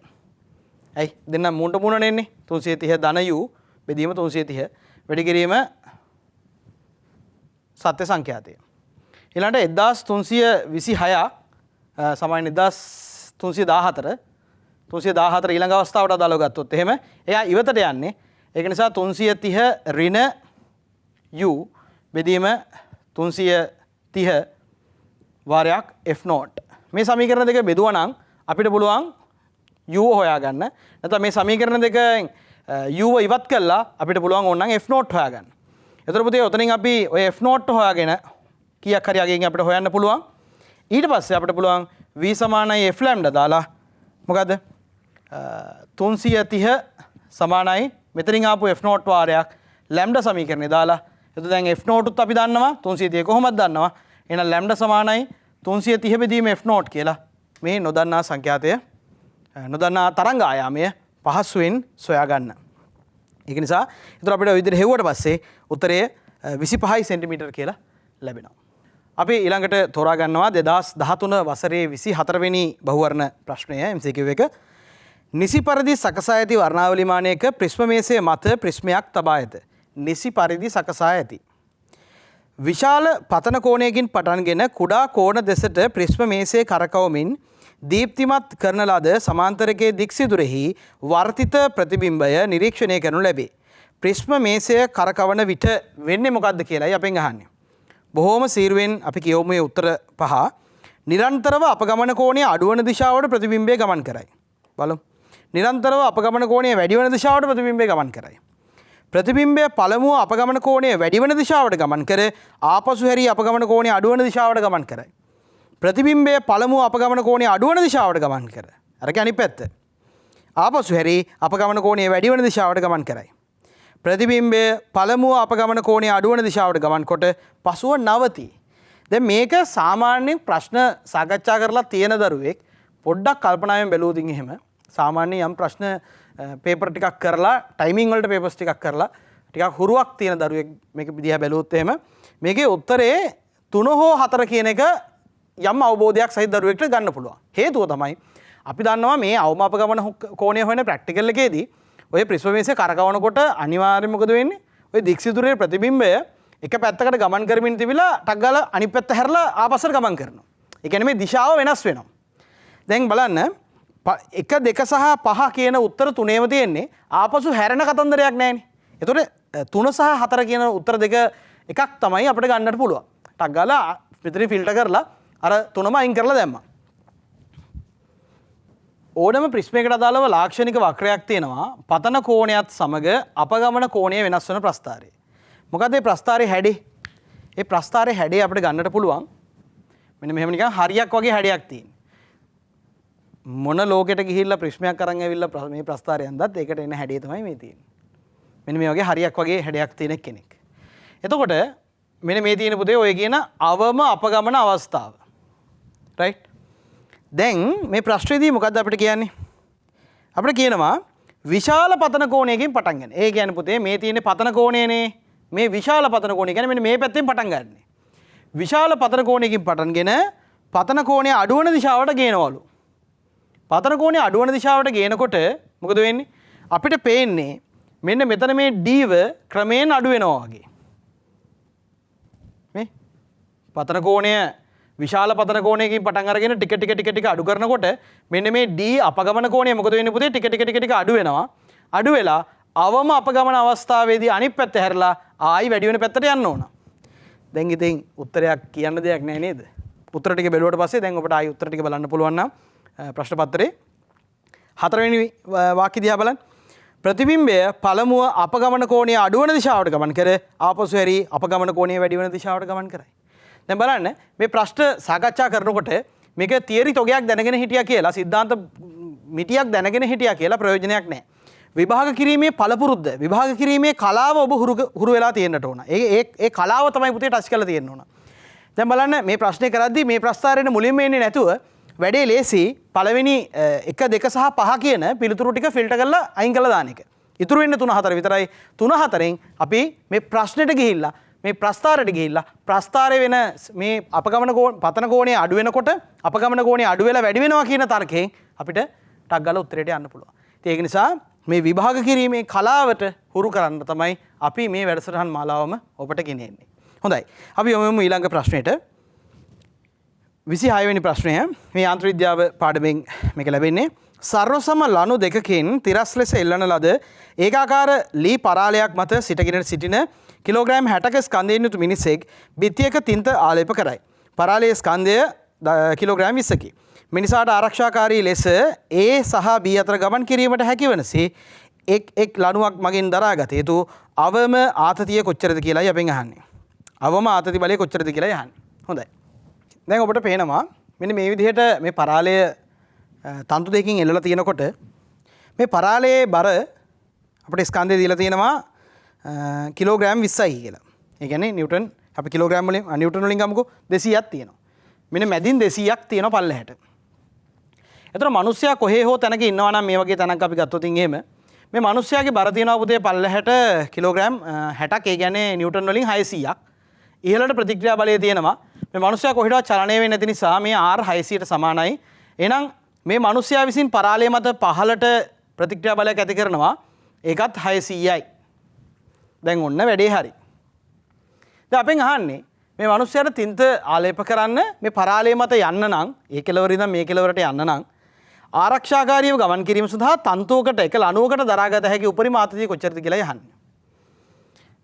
ඇයි දෙන්න මුණට මුණ නෙන්නේ 330 ධන u බෙදීම 330 වැඩි කිරීම සත්‍ය සංඛ්‍යාතය. ඊළඟට 1326 සමාන 1314 ඊළඟ අවස්ථාවට අදාළව ගත්තොත් එහෙම එයා ඉවතට යන්නේ. ඒක නිසා 330 ඍණ u බෙදීම 330 වාරයක් f naught. මේ සමීකරණ දෙක බෙදුවා නම් අපිට පුළුවන් u හොයාගන්න. නැත්නම් මේ සමීකරණ දෙකෙන් u ඉවත් කළා අපිට පුළුවන් ඕනනම් f naught හොයාගන්න. එතකොට පුතේ ඔතනින් අපි ඔය f naught හොයාගෙන කීයක් හරි අගයෙන් අපිට හොයන්න පුළුවන්. ඊට පස්සේ අපිට පුළුවන් v සමානයි f lambda දාලා මොකද 330 සමානයි මෙතනින් ආපු f naught වාරයක් lambda සමීකරණය දාලා එතකොට දැන් f naught උත් අපි දන්නවා 330 කොහොමද දන්නවා. එහෙනම් lambda සමානයි 330 බෙදීම f naught කියලා මේ නොදන්නා සංඛ්‍යාතය නොදන්නා තරංග ආයාමය පහසුවෙන් සොයා ගන්න. ඒක නිසා ඒතර අපිට ඔය විදිහට හෙව්වට පස්සේ උත්තරය 25 සෙන්ටිමීටර් කියලා ලැබෙනවා. අපි ඊළඟට තෝරා ගන්නවා 2013 වසරේ 24 වෙනි බහුවර්ණ ප්‍රශ්නය MCQ එක. නිසි පරිදි සකසා ඇති වර්ණාවලි මානයක ප්‍රිස්ම මේසය මත ප්‍රිස්මයක් තබා ඇත. නිසි පරිදි සකසා ඇති. විශාල පතන කෝණයකින් පටන්ගෙන කුඩා කෝණ දෙසට ප්‍රිස්ම මේසයේ කරකවමින් දීප්තිමත් කරන ලද සමාන්තරකයේ දික්සිදුරෙහි වර්තිත ප්‍රතිබිම්බය නිරීක්ෂණය කරනු ලැබේ. ප්‍රිස්ම මේසය කරකවන විට වෙන්නේ මොකක්ද කියලායි අපෙන් අහන්නේ. බොහෝම සීරුවෙන් අපි කියවමු මේ උත්තර පහ. නිරන්තරව අපගමන කෝණය අඩුවන දිශාවට ප්‍රතිබිම්බය ගමන් කරයි. බලමු. නිරන්තරව අපගමන කෝණය වැඩි වන දිශාවට ප්‍රතිබිම්බය ගමන් කරයි. ප්‍රතිබිම්බය පළමුව අපගමන කෝණය වැඩි වන දිශාවට ගමන් කර ආපසු හැරී අපගමන කෝණය අඩුවන දිශාවට ගමන් කරයි. ප්‍රතිබිම්බය පළමුව අපගමන කෝණය අඩුවන දිශාවට ගමන් කර. අර අනිත් පැත්ත. ආපසු හැරී අපගමන කෝණය වැඩි වන දිශාවට ගමන් කරයි. ප්‍රතිබිම්බය පළමුව අපගමන කෝණය අඩුවන දිශාවට ගමන් කොට පසුව නවතී. දැන් මේක සාමාන්‍යයෙන් ප්‍රශ්න සාකච්ඡා කරලා තියෙන දරුවෙක් පොඩ්ඩක් කල්පනාවෙන් බැලුවොත් එහෙම සාමාන්‍යයෙන් යම් ප්‍රශ්න පේපර් ටිකක් කරලා ටයිමින් වලට පේපර්ස් ටිකක් කරලා ටිකක් හුරුවක් තියෙන දරුවෙක් මේක දිහා බැලුවොත් එහෙම මේකේ උත්තරේ 3 හෝ 4 කියන එක යම් අවබෝධයක් සහිත දරුවෙක්ට ගන්න පුළුවන්. හේතුව තමයි අපි දන්නවා මේ අවම අපගමන කෝණය හොයන ප්‍රැක්ටිකල් එකේදී ඔය ප්‍රිස්ම මේසය කරකවනකොට අනිවාර්යයෙන් මොකද වෙන්නේ? ඔය දික්සිදුරේ ප්‍රතිබිම්බය එක පැත්තකට ගමන් කරමින් තිබිලා ටක් ගාලා අනිත් පැත්ත හැරලා ආපස්සට ගමන් කරනවා. ඒ කියන්නේ මේ දිශාව වෙනස් වෙනවා. දැන් බලන්න 1 2 සහ 5 කියන උත්තර තුනේම තියෙන්නේ ආපසු හැරෙන කතන්දරයක් නැහැනේ. ඒතකොට 3 සහ 4 කියන උත්තර දෙක එකක් තමයි අපිට ගන්නට පුළුවන්. ටක් ගාලා මෙතන ෆිල්ටර් කරලා අර තුනම අයින් කරලා දැම්මා. ඕනම ප්‍රිස්මයකට අදාළව ලාක්ෂණික වක්‍රයක් තියෙනවා පතන කෝණයත් සමග අපගමන කෝණය වෙනස් වෙන ප්‍රස්ථාරය. මොකද මේ ප්‍රස්ථාරයේ හැඩේ? ඒ ප්‍රස්ථාරයේ හැඩේ අපිට ගන්නට පුළුවන්. මෙන්න මෙහෙම නිකන් හරියක් වගේ හැඩයක් තියෙන. මොන ලෝකෙට ගිහිල්ලා ප්‍රිස්මයක් අරන් ඇවිල්ලා මේ ප්‍රස්ථාරය යන්දත් ඒකට එන හැඩේ තමයි මේ තියෙන්නේ. මෙන්න මේ වගේ හරියක් වගේ හැඩයක් තියෙන කෙනෙක්. එතකොට මෙන්න මේ තියෙන පුතේ ඔය කියන අවම අපගමන අවස්ථාව. රයිට්? දැන් මේ ප්‍රශ්නේදී මොකද්ද අපිට කියන්නේ? අපිට කියනවා විශාල පතන කෝණයකින් පටන් ගන්න. ඒ කියන්නේ පුතේ මේ තියෙන පතන කෝණයනේ. මේ විශාල පතන කෝණය කියන්නේ මෙන්න මේ පැත්තෙන් පටන් ගන්න. විශාල පතන කෝණයකින් පටන්ගෙන පතන කෝණය අඩුවන දිශාවට ගේනවලු. පතන කෝණය අඩුවන දිශාවට ගේනකොට මොකද වෙන්නේ? අපිට පේන්නේ මෙන්න මෙතන මේ dව ක්‍රමයෙන් අඩු වෙනවා වගේ. මේ පතන කෝණය විශාල පතන කෝණයකින් පටන් අරගෙන ටික අඩු කරනකොට මෙන්න මේ d අපගමන කෝණය මොකද වෙන්නේ පුතේ? ටික අඩු වෙනවා. අඩු වෙලා අවම අපගමන අවස්ථාවේදී අනිත් පැත්ත හැරලා ආයි වැඩි වෙන පැත්තට යන්න ඕන. දැන් ඉතින් උත්තරයක් කියන්න දෙයක් නැහැ නේද? උත්තර ටික බැලුවට පස්සේ දැන් ඔබට ආයි උත්තර ටික බලන්න පුළුවන් නම් ප්‍රශ්න පත්‍රයේ 4 වෙනි වාක්‍ය දිහා බලන්න. ප්‍රතිබිම්බය පළමුව අපගමන කෝණය අඩුවන දිශාවට ගමන් කර ආපසු හැරි අපගමන කෝණය වැඩි වෙන දිශාවට ගමන් කරයි. දැන් බලන්න මේ ප්‍රශ්න සාකච්ඡා කරනකොට මේක තියරි තොගයක් දැනගෙන හිටියා කියලා සිද්ධාන්ත මිටියක් දැනගෙන හිටියා කියලා ප්‍රයෝජනයක් නැහැ. විභාග කිරීමේ පළපුරුද්ද විභාග කිරීමේ කලාව ඔබ හුරු වෙලා තියෙන්නට ඕන. ඒ කලාව තමයි පුතේ ටච් කරලා තියෙන්න ඕන. දැන් බලන්න මේ ප්‍රශ්නේ කරද්දී මේ ප්‍රස්තාරයෙන් මුලින්ම එන්නේ නැතුව වැඩේ ලේසි පළවෙනි 1 2 සහ 5 කියන පිළිතුරු ටික ෆිල්ටර් කරලා අයින් කරලා දාන එක. ඉතුරු වෙන්නේ 3 4 විතරයි. 3 4න් අපි මේ ප්‍රශ්නෙට ගිහිල්ලා මේ ප්‍රස්තාරයට ගිහිල්ලා ප්‍රස්තාරයේ වෙන මේ අපගමන පතන කෝණය අඩු වෙනකොට අපගමන කෝණය අඩු වෙලා වැඩි වෙනවා කියන තර්කයෙන් අපිට ටක් ගාලා උත්තරයට යන්න පුළුවන්. ඉතින් ඒක නිසා මේ විභාග කිරීමේ කලාවට හුරු කරන්න තමයි අපි මේ වැඩසටහන් මාලාවම ඔබට ගෙනෙන්නේ. හොඳයි. අපි යමු ඊළඟ ප්‍රශ්නෙට. 26 වෙනි ප්‍රශ්නය මේ යාන්ත්‍ර විද්‍යාව පාඩමෙන් මේක ලැබෙන්නේ. සර්වසම ලණු දෙකකින් තිරස් ලෙස එල්ලන ලද ඒකාකාර ලී පරාලයක් මත සිටින කිලෝග්‍රෑම් 60ක ස්කන්ධයෙන් යුතු මිනිසෙක් බිත්තියක තින්ත ආලේප කරයි. පරාලයේ ස්කන්ධය කිලෝග්‍රෑම් 20කි. මිනිසාට ආරක්ෂාකාරී ලෙස A සහ B අතර ගමන් කිරීමට හැකිවනසේ එක් ලණුවක් මගින් දරාගත යුතු අවම ආතතිය කොච්චරද කියලායි අපෙන් අහන්නේ. අවම ආතති බලය කොච්චරද කියලායි අහන්නේ. හොඳයි. දැන් ඔබට පේනවා මෙන්න මේ විදිහට මේ පරාලය තන්තු දෙකකින් එල්ලලා තියෙනකොට මේ පරාලයේ බර අපිට ස්කන්ධය දීලා තියෙනවා කිලෝග්‍රෑම් 20යි කියලා. ඒ කියන්නේ නිව්ටන් අපි කිලෝග්‍රෑම් වලින් නිව්ටන් වලින් ගමුකෝ 200ක් තියෙනවා. මෙන්න මැදින් 200ක් තියෙනවා පල්ලෙහාට. එතන මිනිස්සයා කොහේ හෝ තැනක ඉන්නවා නම් මේ වගේ තැනක් අපි ගත්තොත් එහෙම මේ මිනිස්සයාගේ බර තියෙනවා පුතේ පල්ලෙහාට කිලෝග්‍රෑම් 60ක් ඒ කියන්නේ නිව්ටන් වලින් 600ක්. ඉහළට ප්‍රතික්‍රියා බලය තියෙනවා. මේ මිනිස්සයා කොහෙටවත් චලනය වෙන්නේ නැති නිසා මේ R 600ට සමානයි. එහෙනම් මේ මිනිස්සයා විසින් පරාලය මත පහළට ප්‍රතික්‍රියා බලයක් ඇති කරනවා. ඒකත් 600යි. දැන් ඔන්න වැඩේ හරි. දැන් අපෙන් අහන්නේ මේ මිනිස්සයාට තින්ත ආලේප කරන්න මේ පරාලය මත යන්න නම් ඒ කෙළවර ඉඳන් මේ කෙළවරට යන්න නම් ආරක්ෂාකාරීව ගමන් කිරීම සඳහා තන්තුවකට එක ලණුවකට දරාගත හැකි උපරිම ආතතිය කොච්චරද කියලා යහන්නේ.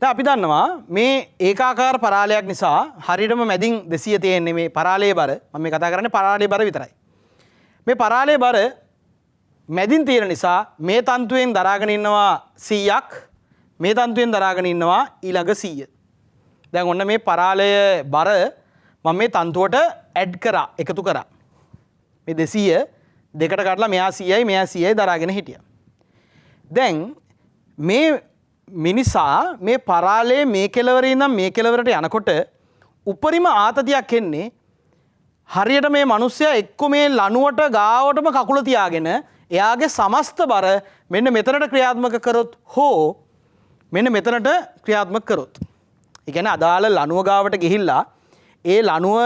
දැන් අපි දන්නවා මේ ඒකාකාර පරාලයක් නිසා හරියටම මැදින් 200 තියෙන්නේ මේ පරාලයේ බර. මම මේ කතා කරන්නේ පරාලයේ බර විතරයි. මේ පරාලයේ බර මැදින් තියෙන නිසා මේ තන්තුවෙන් දරාගෙන ඉන්නවා 100ක් මේ තන්තුවෙන් දරාගෙන ඉන්නවා ඊළඟ 100. දැන් ඔන්න මේ පරාලයේ බර මම මේ තන්තුවට ඇඩ් කරා එකතු කරා. මේ 200 දෙකට කඩලා මෙයා 100යි මෙයා 100යි දරාගෙන හිටියා. දැන් මේ මිනිසා මේ පරාලයේ මේ කෙළවරේ ඉඳන් මේ කෙළවරට යනකොට උපරිම ආතතියක් එන්නේ හරියට මේ මිනිස්සයා එක්ක මේ ලණුවට ගාවටම කකුල තියාගෙන එයාගේ සමස්ත බර මෙන්න මෙතනට ක්‍රියාත්මක කරොත් හෝ මෙන්න මෙතනට ක්‍රියාත්මක කරොත්. ඒ කියන්නේ අදාළ ලණුව ගාවට ගිහිල්ලා ඒ ලණුව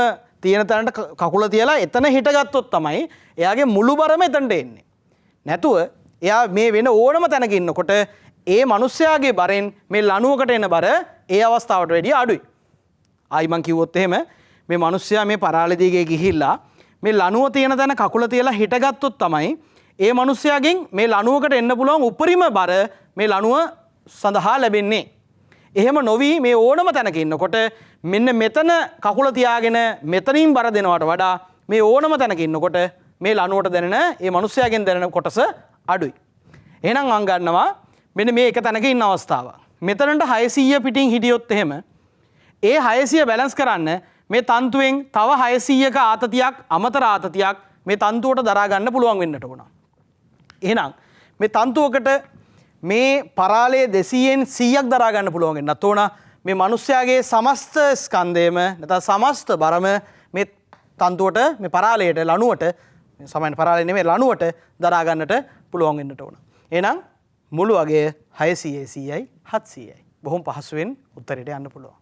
තියෙන තැනට කකුල තියලා එතන හිටගත්තොත් තමයි එයාගේ මුළු බරම එතනට එන්නේ. නැතුව එයා මේ වෙන ඕනම තැනක ඉන්නකොට ඒ මිනිස්යාගේ බරෙන් මේ ලණුවකට එන බර ඒ අවස්ථාවට වැඩිය අඩුයි. ආයි මං කිව්වොත් එහෙම මේ මිනිස්යා මේ පරාල දිගේ ගිහිල්ලා මේ ලණුව තියෙන තැන කකුල තියලා හිටගත්තොත් තමයි ඒ මිනිස්යාගෙන් මේ ලණුවකට එන්න පුළුවන් උපරිම බර මේ ලණුව සඳහා ලැබෙන්නේ. එහෙම නොවි මේ ඕනම තැනක ඉන්නකොට මෙන්න මෙතන කකුල තියාගෙන මෙතනින් බර දෙනවට වඩා මේ ඕනම තැනක ඉන්නකොට මේ ලණුවට දැනෙන ඒ මිනිස්යාගෙන් දැනෙන කොටස අඩුයි. එහෙනම් මං ගන්නවා මෙන්න මේ එක තැනක ඉන්න අවස්ථාව. මෙතනට 600 පිටින් හිටියොත් එහෙම ඒ 600 බැලන්ස් කරන්න මේ තන්තුවෙන් තව 600ක ආතතියක් අමතර ආතතියක් මේ තන්තුවට දරා ගන්න පුළුවන් වෙන්නට ඕන. එහෙනම් මේ තන්තුවකට මේ පරාලයේ 200න් 100ක් දරා ගන්න පුළුවන් වෙන්නත් ඕන. මේ මිනිස්යාගේ සමස්ත ස්කන්ධයම නැත්නම් සමස්ත බරම මේ තන්තුවට මේ පරාලයට ලණුවට සමාන පරාලය නෙමෙයි ලණුවට දරා ගන්නට පුළුවන් වෙන්නට ඕන. එහෙනම් මුළු අගය 600 100යි 700යි. බොහොම පහසුවෙන් උත්තරයට යන්න පුළුවන්.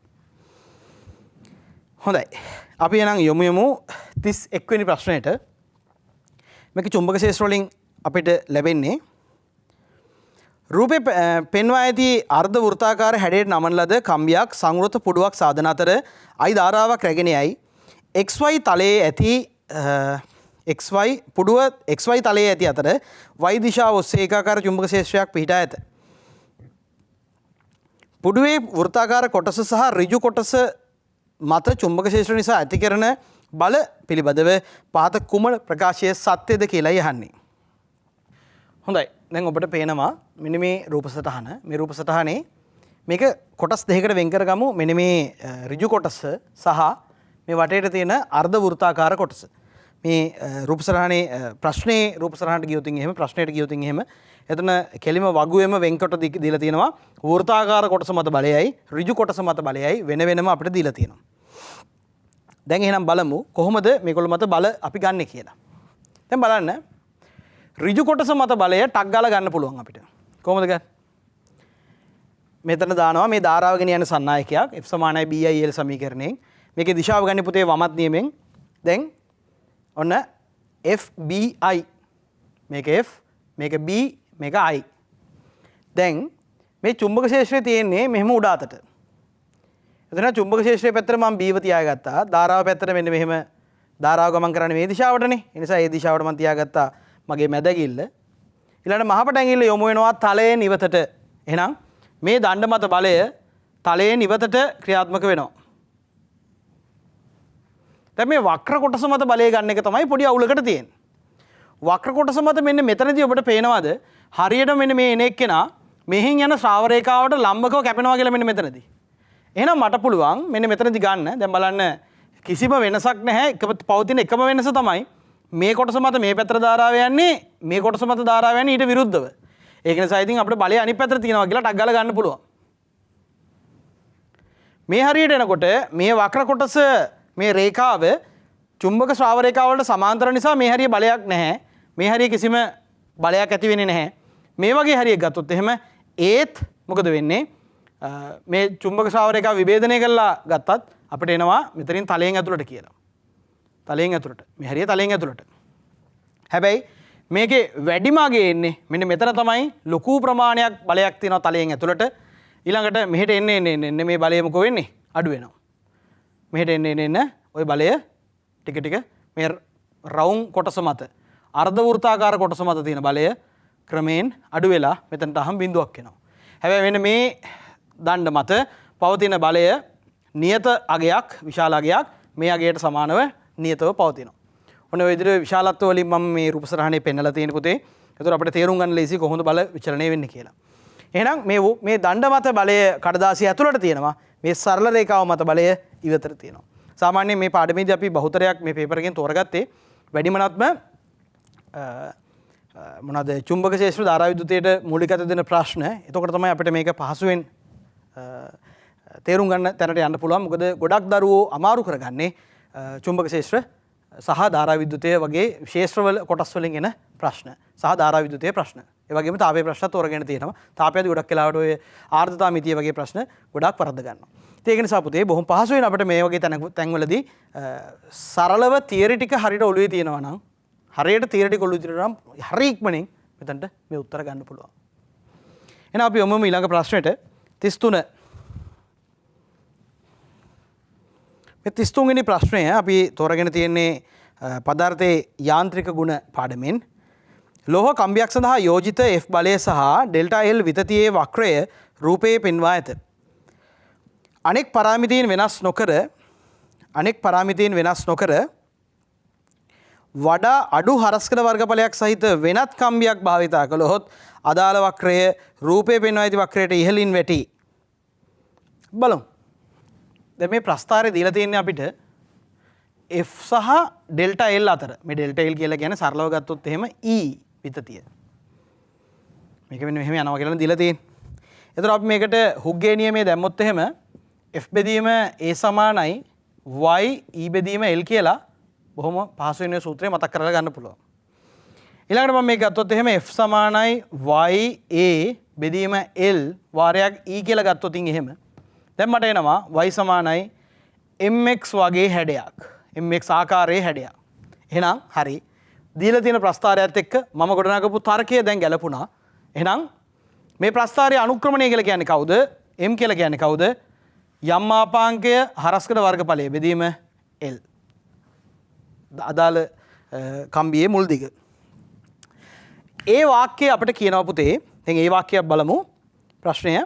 හොඳයි. අපි එහෙනම් යමු 31 වෙනි ප්‍රශ්නයට. මේක චුම්බක ක්ෂේත්‍ර වලින් අපිට ලැබෙන්නේ රූපේ පෙන්වා ඇති අර්ධ වෘත්තාකාර හැඩයට නමන ලද කම්බියක් සංවෘත පුඩුවක් සාධන අතර I ධාරාවක් රැගෙන යයි. XY තලයේ ඇති පුඩුව XY තලයේ ඇති අතර Y දිශාව ඔස්සේ ඒකාකාර චුම්බක ක්ෂේත්‍රයක් පිහිටා ඇත. පුඩුවේ වෘත්තාකාර කොටස සහ ඍජු කොටස මත චුම්බක ක්ෂේත්‍ර නිසා ඇති කරන බල පිළිබඳව පහත කුමන ප්‍රකාශය සත්‍යද කියලා යහන්නේ. හොඳයි දැන් ඔබට පේනවා මෙන්න මේ රූප සටහන මේ රූප සටහනේ මේක කොටස් දෙකකට වෙන් කරගමු මෙන්න මේ ඍජු කොටස සහ මේ වටේට තියෙන අර්ධ වෘත්තාකාර කොටස මේ රූප සටහනේ ප්‍රශ්නේ රූප සටහනට ගියොත් එහෙම ප්‍රශ්නෙට ගියොත් එහෙම එතන කෙලිම වගුවේම වෙන්කොට දීලා තියෙනවා වෘත්තාකාර කොටස මත බලයයි ඍජු කොටස මත බලයයි වෙන වෙනම අපිට දීලා තියෙනවා දැන් එහෙනම් බලමු කොහොමද මේගොල්ලෝ මත බල අපි ගන්නෙ කියලා දැන් බලන්න ඍජු කොටස මත බලය ටක් ගාලා ගන්න පුළුවන් අපිට කොහොමද ගන්න මෙතන දානවා මේ ධාරාව ගෙන යන සන්නායකයක් F සමානයි BIL සමීකරණයෙන් මේකේ දිශාව ගන්න පුතේ වමත් නියමෙන් දැන් ඔන්න FBI මේක F මේක B මේක I දැන් මේ චුම්බක ක්ෂේත්‍රය තියෙන්නේ මෙහෙම උඩ අතට එතන චුම්බක ක්ෂේත්‍රයේ පැත්තට මම B ව තියාගත්තා ධාරාව පැත්තට මෙන්න මෙහෙම ධාරාව ගමන් කරන්නේ මේ දිශාවටනේ ඒ නිසා ඒ දිශාවට මම තියාගත්තා මගේ මැදගිල්ල ඊළඟට මහපට ඇඟිල්ල යොමු වෙනවා තලයෙන් ඉවතට එහෙනම් මේ දණ්ඩ මත බලය තලයෙන් ඉවතට ක්‍රියාත්මක වෙනවා දැන් මේ වක්‍ර කොටස මත බලය ගන්න එක තමයි පොඩි අවුලකට තියෙන්නේ වක්‍ර කොටස මත මෙන්න මෙතනදී ඔබට පේනවාද හරියට මෙන්න මේ එන එක්කෙනා මෙහින් යන ශ්‍රාව රේඛාවට ලම්බකව කැපෙනවා කියලා මෙන්න මෙතනදී එහෙනම් මට පුළුවන් මෙන්න මෙතනදී ගන්න දැන් බලන්න කිසිම වෙනසක් නැහැ එක පවතින එකම වෙනස තමයි මේ කොටස මත මේ පැත්තට ධාරාව යන්නේ මේ කොටස මත ධාරාව යන්නේ ඊට විරුද්ධව ඒක නිසා ඉතින් අපිට බලය අනිත් පැත්තට තියෙනවා කියලා ටක් ගාලා ගන්න පුළුවන් මේ හරියට එනකොට මේ වක්‍ර කොටස මේ රේඛාව චුම්බක ශ්‍රාව රේඛාව වලට සමාන්තර නිසා මේ හරිය බලයක් නැහැ මේ හරිය කිසිම බලයක් ඇති වෙන්නේ නැහැ මේ වගේ හරියක් ගත්තොත් එහෙම ඒත් මොකද වෙන්නේ මේ චුම්බක ශ්‍රාව රේඛාව විභේදනය කරලා ගත්තත් අපිට එනවා මෙතනින් තලයෙන් ඇතුළට කියලා තලයෙන් ඇතුළට මේ හරිය තලයෙන් ඇතුළට හැබැයි මේකේ වැඩිම අගේ එන්නේ මෙන්න මෙතන තමයි ලොකු ප්‍රමාණයක් බලයක් තියෙනවා තලයෙන් ඇතුළට ඊළඟට මෙහෙට එන්නේ මේ බලය මොකෝ වෙන්නේ අඩු වෙනවා මෙහෙට එන්න ওই බලය ටික ටික මේ රවුම් කොටස මත අර්ධ වෘත්තාකාර කොටස මත තියෙන බලය ක්‍රමයෙන් අඩු වෙලා මෙතනට අහම් බිඳුවක් එනවා හැබැයි මෙන්න මේ දණ්ඩ මත පවතින බලය නියත අගයක් විශාල අගයක් මේ අගයට සමානව නියතව පවතිනවා ඔන්න ඔය විදිහට විශාලත්ව වලින් මම මේ රූප සටහනේ පෙන්නලා තියෙන පුතේ. ඒතර අපිට තේරුම් ගන්න ලේසි කොහොමද බල විචලනය වෙන්නේ කියලා. එහෙනම් මේ දණ්ඩ මත බලය කඩදාසිය ඇතුළට තියෙනවා. මේ සරල රේඛාව මත බලය ඉවතට තියෙනවා. සාමාන්‍යයෙන් මේ පාඩමේදී අපි බහුතරයක් මේ පේපර් එකෙන් තෝරගත්තේ වැඩිමනත්ම මොනවාද චුම්බක ක්ෂේත්‍ර ධාරා විද්‍යුතයට මූලිකත්ව දෙන ප්‍රශ්න. එතකොට තමයි අපිට මේක පහසුවෙන් තේරුම් ගන්න තැනට යන්න පුළුවන්. මොකද ගොඩක් දරුවෝ අමාරු කරගන්නේ චුම්බක ක්ෂේත්‍ර සහ ධාරා විද්‍යුතය වගේ ක්ෂේත්‍රවල කොටස් වලින් එන ප්‍රශ්න සහ ධාරා විද්‍යුතයේ ප්‍රශ්න. ඒ වගේම තාපයේ ප්‍රශ්නත් තෝරගෙන තියෙනවා. තාපයේදී ගොඩක් වෙලාවට ඔය ආර්ද්‍රතා මිතිය වගේ ප්‍රශ්න ගොඩක් වරද්ද ගන්නවා. ඒක නිසා පුතේ බොහොම පහසුවෙන් අපිට මේ වගේ තැන්වලදී සරලව තියරි ටික හරියට ඔළුවේ තියෙනවා නම් හරියට තියරි ටික ඔළුවේ තියෙනවා නම් හරි ඉක්මනින් මෙතනට මේ උත්තර ගන්න පුළුවන්. එහෙනම් අපි යමුම ඊළඟ ප්‍රශ්නෙට 33 33 වෙනි ප්‍රශ්නය අපි තෝරගෙන තියෙන්නේ පදාර්ථයේ යාන්ත්‍රික ගුණ පාඩමෙන් ලෝහ කම්බියක් සඳහා යෝජිත F බලය සහ ඩෙල්ටා L විතතියේ වක්‍රය රූපයේ පෙන්වා ඇත. අනෙක් පාරාමිතීන් වෙනස් නොකර වඩා අඩු හරස්කඩ වර්ගඵලයක් සහිත වෙනත් කම්බියක් භාවිතා කළොත් අදාළ වක්‍රය රූපයේ පෙන්වා ඇති වක්‍රයට ඉහළින් වැටි. බලමු. දැන් මේ ප්‍රස්ථාරය දීලා තියෙන්නේ අපිට F සහ ඩෙල්ටා L අතර. මේ ඩෙල්ටා L කියලා කියන්නේ සරලව ගත්තොත් එහෙම E විතතිය. මේක මෙන්න මෙහෙම යනවා කියලා දීලා තියෙන්නේ. ඒතර අපි මේකට හුග්ගේ නියමයේ දැම්මොත් එහෙම F බෙදීම A සමානයි y E බෙදීම L කියලා බොහොම පහසුවෙන් මේ සූත්‍රය මතක් කරලා ගන්න පුළුවන්. ඊළඟට මම මේක ගත්තොත් එහෙම F සමානයි y A බෙදීම L වාරයක් E කියලා ගත්තොත් එහෙම දැන් මට එනවා y සමානයි mx වගේ හැඩයක්. mx ආකාරයේ හැඩයක්. එහෙනම් හරි. දීලා තියෙන ප්‍රස්ථාරයත් එක්ක මම ගොඩනගපු තර්කය දැන් ගැලපුණා. එහෙනම් මේ ප්‍රස්ථාරයේ අනුක්‍රමණය කියලා කියන්නේ කවුද? m කියලා කියන්නේ කවුද? යම් මාපාංකය හරස්කඩ වර්ගඵලය බෙදීම L. අදාළ කම්බියේ මුල් දිග. ඒ වාක්‍යය අපිට කියනවා පුතේ. දැන් ඒ වාක්‍යයක් බලමු. ප්‍රශ්නය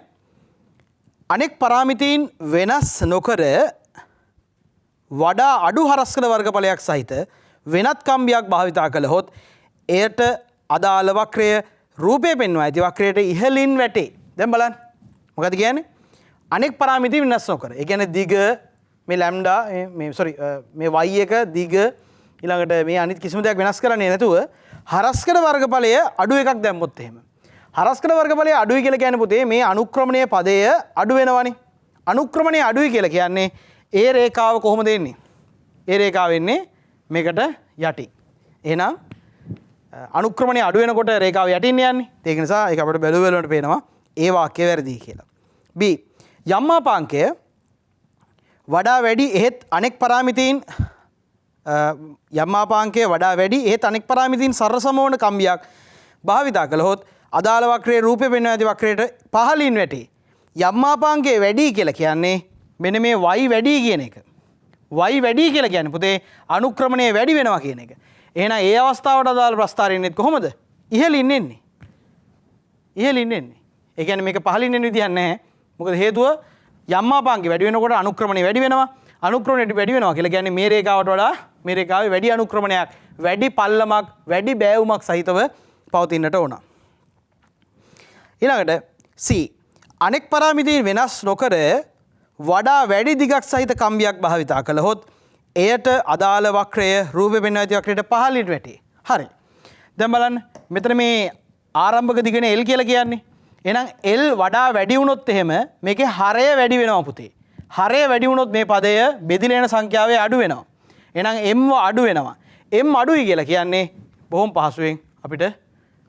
අනෙක් පාරාමිතීන් වෙනස් නොකර වඩා අඩු හරස්කඩ වර්ගඵලයක් සහිත වෙනත් කම්බියක් භාවිතා කළහොත් එයට අදාළ වක්‍රය රූපය පෙන්වනවා ඇති වක්‍රයට ඉහළින් වැටේ. දැන් බලන්න. මොකද කියන්නේ? අනෙක් පරාමිති වෙනස් නොකර. ඒ කියන්නේ දිග මේ ලැම්ඩා මේ සෝරි මේ y එක දිග ඊළඟට මේ අනිත් කිසිම දෙයක් වෙනස් කරන්නේ නැතුව හරස්කඩ වර්ගඵලය අඩු එකක් දැම්මොත් එහෙම. හරස්කඩ වර්ගඵලය අඩුයි කියලා කියන්නේ පුතේ මේ අනුක්‍රමණයේ පදය අඩු වෙනවනේ. අනුක්‍රමණයේ අඩුයි කියලා කියන්නේ ඒ රේඛාව කොහොමද එන්නේ? ඒ රේඛාව එන්නේ මේකට යටි. එහෙනම් අනුක්‍රමණයේ අඩු වෙනකොට රේඛාව යටින් යන්නේ. ඒක නිසා ඒක අපිට බැලුවලට පේනවා ඒ වාක්‍ය වැරදි කියලා. B යම් මාපාංකය වඩා වැඩි එහෙත් අනෙක් පරාමිතීන් යම් මාපාංකය වඩා වැඩි එහෙත් අනෙක් පරාමිතීන් සරසම වන කම්බියක් භාවිතා කළහොත් අදාළ වක්‍රයේ රූපය පෙන්වා ඇති වක්‍රයට පහළින් වැටේ. යම් මාපාංකය වැඩි කියලා කියන්නේ මෙන්න මේ y වැඩි කියන එක. y වැඩි කියලා කියන්නේ පුතේ අනුක්‍රමණය වැඩි වෙනවා කියන එක. එහෙනම් ඒ අවස්ථාවට අදාළ ප්‍රස්ථාරය එන්නේ කොහොමද? ඉහළින් එන්නේ. ඉහළින් එන්නේ. ඒ කියන්නේ මේක පහළින් එන විදිහක් නැහැ. මොකද හේතුව යම් මාපාංකය වැඩි වෙනකොට අනුක්‍රමණය වැඩි වෙනවා. අනුක්‍රමණය වැඩි වෙනවා කියලා කියන්නේ මේ රේඛාවට වඩා මේ රේඛාවේ වැඩි අනුක්‍රමණයක්, වැඩි පල්ලමක්, වැඩි බෑවුමක් සහිතව පවතින්නට ඕන. ඊළඟට C අනෙක් පරාමිතීන් වෙනස් නොකර වඩා වැඩි දිගක් සහිත කම්බියක් භාවිතා කළහොත් එයට අදාළ වක්‍රය රූපය පෙන්වා ඇති වක්‍රයට පහළින් වැටේ. හරි. දැන් බලන්න මෙතන මේ ආරම්භක දිගනේ L කියලා කියන්නේ. එහෙනම් L වඩා වැඩි වුණොත් එහෙම මේකේ හරය වැඩි වෙනවා පුතේ. හරය වැඩි වුණොත් මේ පදය බෙදිලා එන සංඛ්‍යාවේ අඩු වෙනවා. එහෙනම් m අඩු වෙනවා. m අඩුයි කියලා කියන්නේ බොහොම පහසුවෙන් අපිට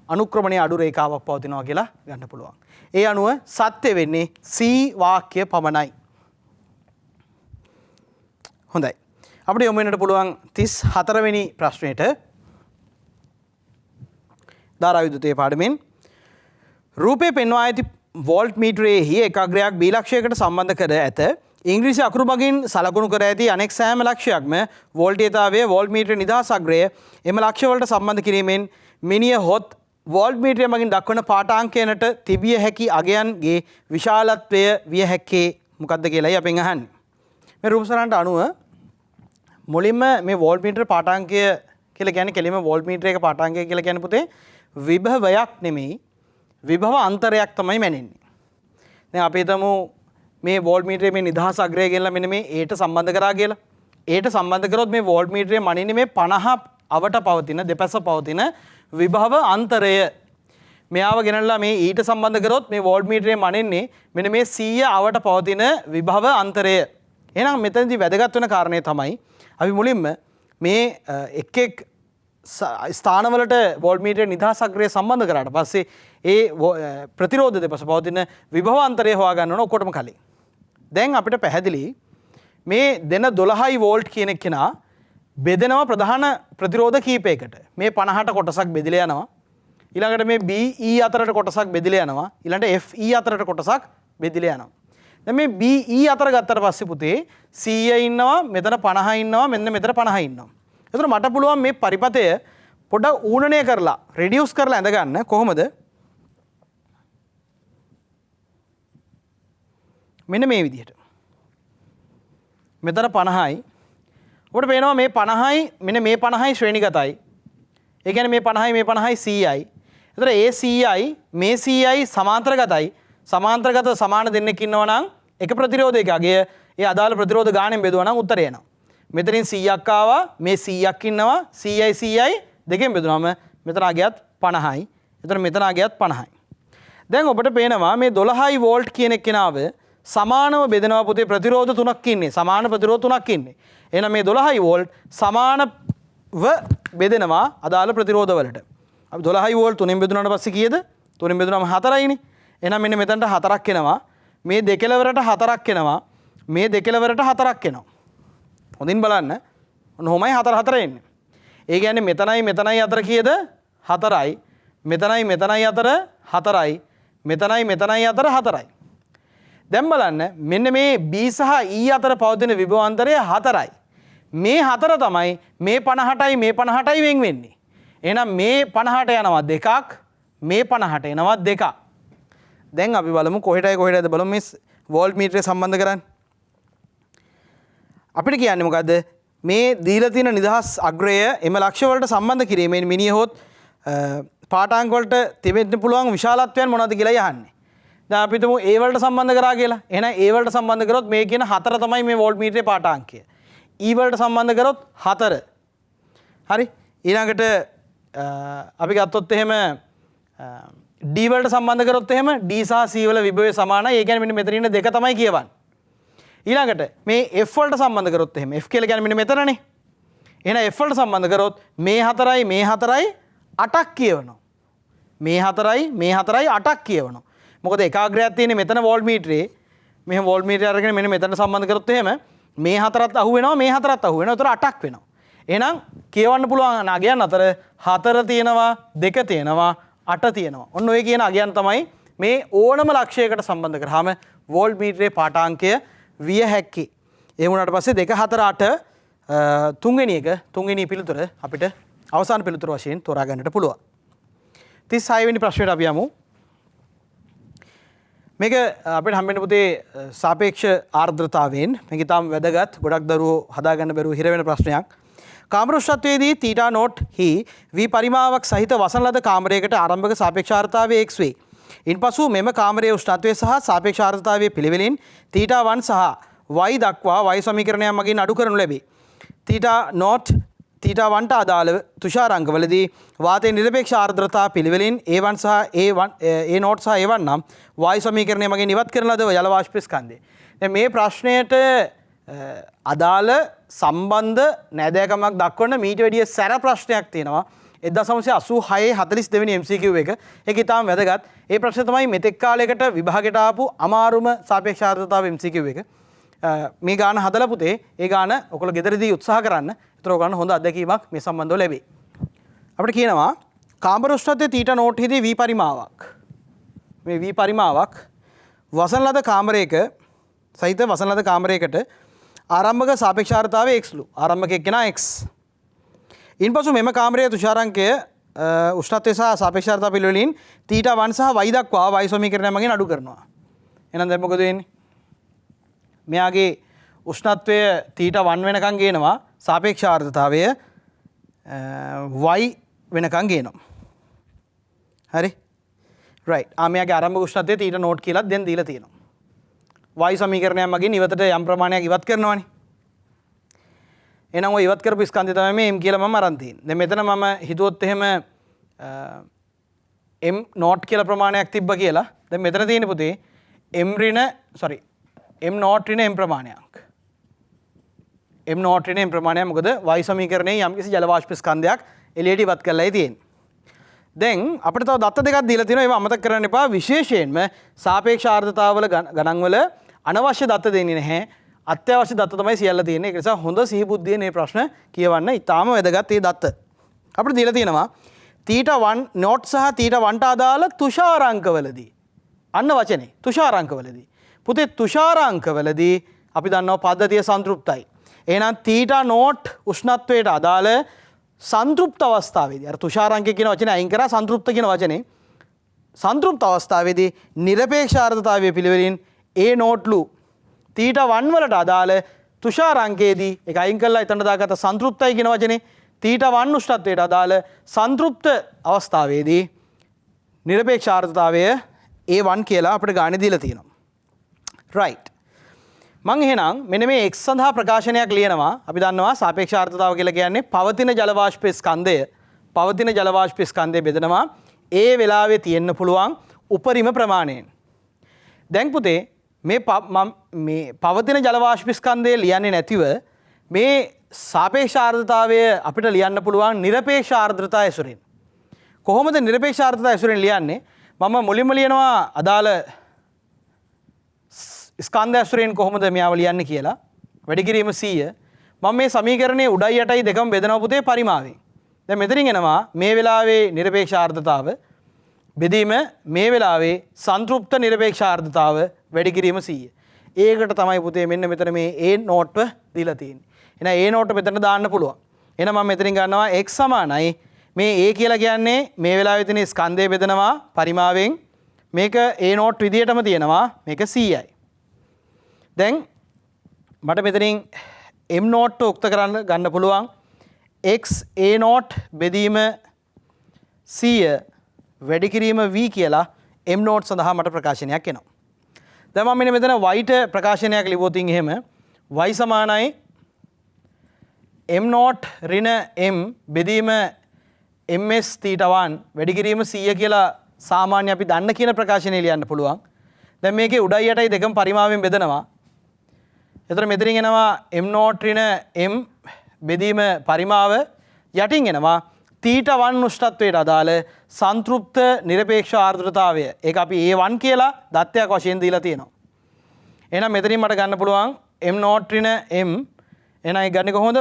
අනුක්‍රමණයේ අඩු රේඛාවක් පවතිනවා කියලා ගන්න පුළුවන්. ඒ අනුව සත්‍ය වෙන්නේ C වාක්‍ය පමණයි. හොඳයි. අපිට යොමු වෙන්නට පුළුවන් 34 වෙනි ප්‍රශ්නෙට. ධාරා විද්‍යුතයේ පාඩමෙන් රූපේ පෙන්වා ඇති වෝල්ට් මීටරයේහි එක අග්‍රයක් B ලක්ෂයකට සම්බන්ධ කර ඇත. ඉංග්‍රීසි අකුරු මගින් සලකුණු කර ඇති අනෙක් සෑම ලක්ෂයක්ම වෝල්ටීයතාවයේ වෝල්ට් මීටර නිදහස් අග්‍රය එම ලක්ෂ වලට සම්බන්ධ කිරීමෙන් මිනිය හොත් වෝල්ට් මීටරය මගින් දක්වන පාඨාංකයනට තිබිය හැකි අගයන්ගේ විශාලත්වය විය හැක්කේ මොකක්ද කියලායි අපෙන් අහන්නේ. මේ රූපසරණට අනුව මුලින්ම මේ වෝල්ට් මීටර පාඨාංකය කියලා කියන්නේ කෙලින්ම වෝල්ට් මීටරයක පාඨාංකය කියලා කියන්නේ පුතේ විභවයක් නෙමෙයි විභව අන්තරයක් තමයි මැනෙන්නේ. දැන් අපි හිතමු මේ වෝල්ට් මීටරයේ මේ නිදහස් අග්‍රය කියලා මෙන්න මේ ඒට සම්බන්ධ කරා කියලා. ඒට සම්බන්ධ කරොත් මේ වෝල්ට් මීටරයේ මනින්නේ මේ 50 අවට පවතින දෙපැස පවතින විභව අන්තරය. මෙයාව ගෙනල්ලා මේ ඊට සම්බන්ධ කරොත් මේ වෝල්ට් මීටරයේ මනින්නේ මෙන්න මේ 100 අවට පවතින විභව අන්තරය. එහෙනම් මෙතනදී වැදගත් වෙන කාරණේ තමයි අපි මුලින්ම මේ එක් ස්ථානවලට වෝල්ට් මීටරයේ නිදහස් අග්‍රය සම්බන්ධ කරාට පස්සේ ඒ ප්‍රතිරෝධ දෙපස පවතින විභව අන්තරය හොයාගන්න ඕන ඔක්කොටම කලින්. දැන් අපිට පැහැදිලි මේ දෙන 12යි වෝල්ට් කියන කෙනා බෙදෙනවා ප්‍රධාන ප්‍රතිරෝධ කීපයකට. මේ 50ට කොටසක් බෙදලා යනවා. ඊළඟට මේ BE අතරට කොටසක් බෙදලා යනවා. ඊළඟට FE අතරට කොටසක් බෙදලා යනවා. දැන් මේ BE අතර ගත්තට පස්සේ පුතේ 100 ඉන්නවා, මෙතන 50 ඉන්නවා, මෙන්න මෙතන 50 ඉන්නවා. එතකොට මට පුළුවන් මේ පරිපතය පොඩ්ඩක් ඌණණය කරලා රෙඩියුස් කරලා ඇඳ ගන්න කොහොමද? මෙන්න මේ විදිහට. මෙතන 50යි. ඔබට පේනවා මේ 50යි මෙන්න මේ 50යි ශ්‍රේණිගතයි. ඒ කියන්නේ මේ 50යි මේ 50යි 100යි. එතකොට ඒ 100යි මේ 100යි සමාන්තරගතයි. සමාන්තරගත සමාන දෙන්නෙක් ඉන්නවා නම් එක ප්‍රතිරෝධයකගේ ඒ අදාළ ප්‍රතිරෝධ ගාණයෙන් බෙදුවා නම් උත්තරය එනවා. මෙතනින් 100ක් ආවා මේ 100ක් ඉන්නවා 100යි 100යි දෙකෙන් බෙදුනම මෙතන අගයත් 50යි. එතන මෙතන අගයත් 50යි. දැන් ඔබට පේනවා මේ 12යි වෝල්ට් කියන කෙනාව සමානව බෙදෙනවා පුතේ ප්‍රතිරෝධ තුනක් ඉන්නේ. සමාන ප්‍රතිරෝධ තුනක් ඉන්නේ. එහෙනම් මේ 12යි වෝල්ට් සමානව බෙදෙනවා අදාළ ප්‍රතිරෝධ වලට. අපි 12යි වෝල්ට් තුනෙන් බෙදුනාට පස්සේ කීයද? තුනෙන් බෙදුනම 4යිනේ. එහෙනම් මෙන්න මෙතනට 4ක් එනවා. මේ දෙකලවරට 4ක් එනවා. මේ දෙකලවරට 4ක් එනවා. හොඳින් බලන්න. ඔන්නෝමයි 4 4 එන්නේ. ඒ කියන්නේ මෙතනයි මෙතනයි අතර කීයද? 4යි. මෙතනයි මෙතනයි අතර 4යි. මෙතනයි මෙතනයි අතර 4යි. දැන් බලන්න මෙන්න මේ B සහ E අතර පවතින විභවාන්තරය 4යි. මේ 4 තමයි මේ 58යි මේ 58යි වෙන් වෙන්නේ. එහෙනම් මේ 50ට යනවා දෙකක්, මේ 50ට එනවා දෙකක්. දැන් අපි බලමු කොහෙටද බලමු මේ වෝල්ට් මීටරය සම්බන්ධ කරන්නේ. අපිට කියන්නේ මොකද්ද? මේ දීලා තියෙන නිදහස් අග්‍රය එම ලක්ෂ වලට සම්බන්ධ කිරීමෙන් මිනිහොත් පාඨාංක වලට තිබෙන්න පුළුවන් විශාලත්වයන් මොනවද කියලා යහන්නේ. දැන් අපි හිතමු A වලට සම්බන්ධ කරා කියලා. එහෙනම් A වලට සම්බන්ධ කරොත් මේ කියන 4 තමයි මේ වෝල්ට්මීටරේ පාඨාංකය. E වලට සම්බන්ධ කරොත් 4. හරි. ඊළඟට අපි ගත්තොත් එහෙම D වලට සම්බන්ධ කරොත් එහෙම D සහ C වල විභවය සමානයි. ඒ කියන්නේ මෙන්න මෙතන ඉන්න දෙක තමයි කියවන්නේ. ඊළඟට මේ F වලට සම්බන්ධ කරොත් එහෙම F කියලා කියන්නේ මෙන්න මෙතනනේ. එහෙනම් F වලට සම්බන්ධ කරොත් මේ 4යි මේ 4යි 8ක් කියවනවා. මේ 4යි මේ 4යි 8ක් කියවනවා. මොකද ඒකාග්‍රයක් තියෙන්නේ මෙතන වෝල්ට්මීටරේ. මෙහෙම වෝල්ට්මීටරය අරගෙන මෙන්න මෙතන සම්බන්ධ කරොත් එහෙම මේ 4ත් අහු වෙනවා මේ 4ත් අහු වෙනවා. ඒතර 8ක් වෙනවා. එහෙනම් කියවන්න පුළුවන් අගයන් අතර 4 තියෙනවා 2 තියෙනවා 8 තියෙනවා. ඔන්න ඔය කියන අගයන් තමයි මේ ඕනම ලක්ෂයකට සම්බන්ධ කරාම වෝල්ට්මීටරේ පාඨාංකය විය හැක්කේ. ඒ වුණාට පස්සේ 2 4 8 තුන්වෙනි පිළිතුර අපිට අවසාන පිළිතුර වශයෙන් තෝරා ගන්නට පුළුවන්. 36 වෙනි ප්‍රශ්නයට අපි යමු. මේක අපිට හම්බෙන්න පුතේ සාපේක්ෂ ආර්ද්‍රතාවයෙන් මේක තාම වැදගත් ගොඩක් දරුවෝ හදාගන්න බැරුව හිර වෙන ප්‍රශ්නයක්. කාමර උෂ්ණත්වයේදී θ නෝට් හි v පරිමාවක් සහිත වසන ලද කාමරයකට ආරම්භක සාපේක්ෂ ආර්ද්‍රතාවය x වේ. ඉන්පසු මෙම කාමරයේ උෂ්ණත්වය සහ සාපේක්ෂ ආර්ද්‍රතාවයේ පිළිවෙලින් θ1 සහ y දක්වා y සමීකරණයක් මගින් අඩු කරනු ලැබේ. θ නෝට් θ1ට අදාළ තුෂාරාංගවලදී වාතයේ නිරපේක්ෂ ආර්ද්‍රතා පිළිවෙලින් A1 සහ A නෝට් සහ A1 නම් y සමීකරණය මගින් ඉවත් කරන ලද ජල වාෂ්ප ස්කන්ධය. දැන් මේ ප්‍රශ්නයට අදාළ සම්බන්ධ නෑදෑකමක් දක්වන මීට වැඩිය සැර ප්‍රශ්නයක් තියෙනවා. 1986 42 වෙනි MCQ එක. ඒක ඉතාම වැදගත්. ඒ ප්‍රශ්නේ තමයි මෙතෙක් කාලයකට විභාගයට ආපු අමාරුම සාපේක්ෂ ආර්ද්‍රතාව MCQ එක. මේ ගාන හදලා පුතේ ඒ ගාන ඔයගොල්ලෝ ගෙදරදී උත්සාහ කරන්න. ඒතර ඔයගොල්ලන් හොඳ අත්දැකීමක් මේ සම්බන්ධව ලැබේ. අපිට කියනවා කාමර උෂ්ණත්වයේ θ නෝට් හිදී v පරිමාවක්. මේ v පරිමාවක් වසන ලද කාමරයක සහිත වසන ලද කාමරයකට ආරම්භක සාපේක්ෂ ආර්ද්‍රතාවය x ලු. ආරම්භකයක් කෙනා x. ඉන්පසු මෙම කාමරයේ තුෂාරාංකය උෂ්ණත්වය සහ සාපේක්ෂ ආර්ද්‍රතාව පිළිවෙලින් θ1 සහ y දක්වා y සමීකරණය මගින් අඩු කරනවා. එහෙනම් දැන් මොකද වෙන්නේ? මෙයාගේ උෂ්ණත්වය θ1 වෙනකන් ගේනවා සාපේක්ෂ ආර්ද්‍රතාවය y වෙනකන් ගේනවා. හරි? රයිට්. මෙයාගේ ආරම්භක උෂ්ණත්වය θ නෝට් කියලා දැන් දීලා තියෙනවා. y සමීකරණයක් මගින් ඉවතට යම් ප්‍රමාණයක් ඉවත් කරනවානේ. එහෙනම් ඔය ඉවත් කරපු ස්කන්ධය තමයි මේ m කියලා මම අරන් තියෙන්නේ. දැන් මෙතන මම හිතුවොත් එහෙම m නෝට් කියලා ප්‍රමාණයක් තිබ්බ කියලා. දැන් මෙතන තියෙන පුතේ m නෝට් ඍණ m ප්‍රමාණයක්. m නෝට් ඍණ m ප්‍රමාණයක් මොකද y සමීකරණයේ යම්කිසි ජල වාෂ්ප ස්කන්ධයක් එළියට ඉවත් කරලායි තියෙන්නේ. දැන් අපිට තව දත්ත දෙකක් දීලා තියෙනවා. ඒවා අමතක කරන්න එපා. විශේෂයෙන්ම සාපේක්ෂ ආර්ද්‍රතාවවල ගණන්වල අනවශ්‍ය දත්ත දෙන්නේ නැහැ. අත්‍යවශ්‍ය දත්ත තමයි සියල්ල තියෙන්නේ. ඒක නිසා හොඳ සිහිබුද්ධියෙන් මේ ප්‍රශ්න කියවන්න. ඊටාම වැදගත් මේ දත්ත. අපිට දීලා තියෙනවා θ1 නෝට් සහ θ1ට අදාළ තුෂාරාංකවලදී. අන්න වචනේ තුෂාරාංකවලදී. පුතේ තුෂාරාංකවලදී අපි දන්නවා පද්ධතිය සන්තුෂ්ටයි. එහෙනම් θ නෝට් උෂ්ණත්වයට අදාළ සන්තුෂ්ත අවස්ථාවේදී අර තුෂාරාංකය කියන වචනේ අයින් කරා සන්තුෂ්ත කියන වචනේ සන්තුෂ්ත අවස්ථාවේදී නිරපේක්ෂ ආර්ද්‍රතාවයේ පිළිවෙලින් A නෝට් ලු θ1 වලට අදාළ තුෂාරාංකයේදී ඒක අයින් කරලා එතනට දාගත්ත සන්තුෂ්තයි කියන වචනේ θ1 උෂ්ණත්වයට අදාළ සන්තුෂ්ත අවස්ථාවේදී නිරපේක්ෂ ආර්ද්‍රතාවය A1 කියලා අපිට ගානේ දීලා තියෙනවා. රයිට්. මම එහෙනම් මෙන්න මේ x සඳහා ප්‍රකාශනයක් ලියනවා. අපි දන්නවා සාපේක්ෂ ආර්ද්‍රතාව කියලා කියන්නේ පවතින ජල වාෂ්ප ස්කන්ධය බෙදනවා ඒ වෙලාවේ තියෙන්න පුළුවන් උපරිම ප්‍රමාණයෙන්. දැන් පුතේ මේ පවතින ජල වාෂ්ප ස්කන්ධය ලියන්නේ නැතිව මේ සාපේක්ෂ ආර්ද්‍රතාවය අපිට ලියන්න පුළුවන් නිරපේක්ෂ ආර්ද්‍රතාව ඇසුරින්. කොහොමද නිරපේක්ෂ ආර්ද්‍රතාව ඇසුරින් ලියන්නේ? මම මුලින්ම ලියනවා අදාළ ස්කන්ධ ඇසුරෙන් කොහොමද මෙයාව ලියන්නේ කියලා. වැඩි කිරීම 100. මම මේ සමීකරණයේ උඩයි යටයි දෙකම බෙදනවා පුතේ පරිමාවෙන්. දැන් මෙතනින් එනවා මේ වෙලාවේ නිරපේක්ෂ ආර්ද්‍රතාව බෙදීම මේ වෙලාවේ සන්තුෂ්ත නිරපේක්ෂ ආර්ද්‍රතාව වැඩි කිරීම 100. ඒකට තමයි පුතේ මෙන්න මෙතන මේ A නෝට්ව දීලා තියෙන්නේ. එහෙනම් A නෝට්ව මෙතන දාන්න පුළුවන්. එහෙනම් මම මෙතනින් ගන්නවා x සමානයි මේ A කියලා කියන්නේ මේ වෙලාවේ තියෙන ස්කන්ධය බෙදනවා පරිමාවෙන්. මේක A නෝට් විදියටම තියෙනවා. මේක 100යි. දැන් මට මෙතනින් m නෝට් උක්ත කරන්න ගන්න පුළුවන් x A නෝට් බෙදීම 100 වැඩි කිරීම v කියලා m නෝට් සඳහා මට ප්‍රකාශනයක් එනවා. දැන් මම මෙන්න මෙතන y ට ප්‍රකාශනයක් ලිව්වොත් එහෙම y සමානයි m නෝට් ඍණ m බෙදීම ms θ1 වැඩි කිරීම 100 කියලා සාමාන්‍ය අපි දන්න කියන ප්‍රකාශනය ලියන්න පුළුවන්. දැන් මේකේ උඩයි යටයි දෙකම පරිමාවෙන් බෙදනවා. එතකොට මෙතනින් එනවා m නෝට් ඍණ m බෙදීම පරිමාව යටින් එනවා θ1 උෂ්ණත්වයට අදාළ සංතෘප්ත නිරපේක්ෂ ආර්ද්‍රතාවය. ඒක අපි A1 කියලා දත්තයක් වශයෙන් දීලා තියෙනවා. එහෙනම් මෙතනින් මට ගන්න පුළුවන් m නෝට් ඍණ m එහෙනම් ඒක ගන්නේ කොහොමද?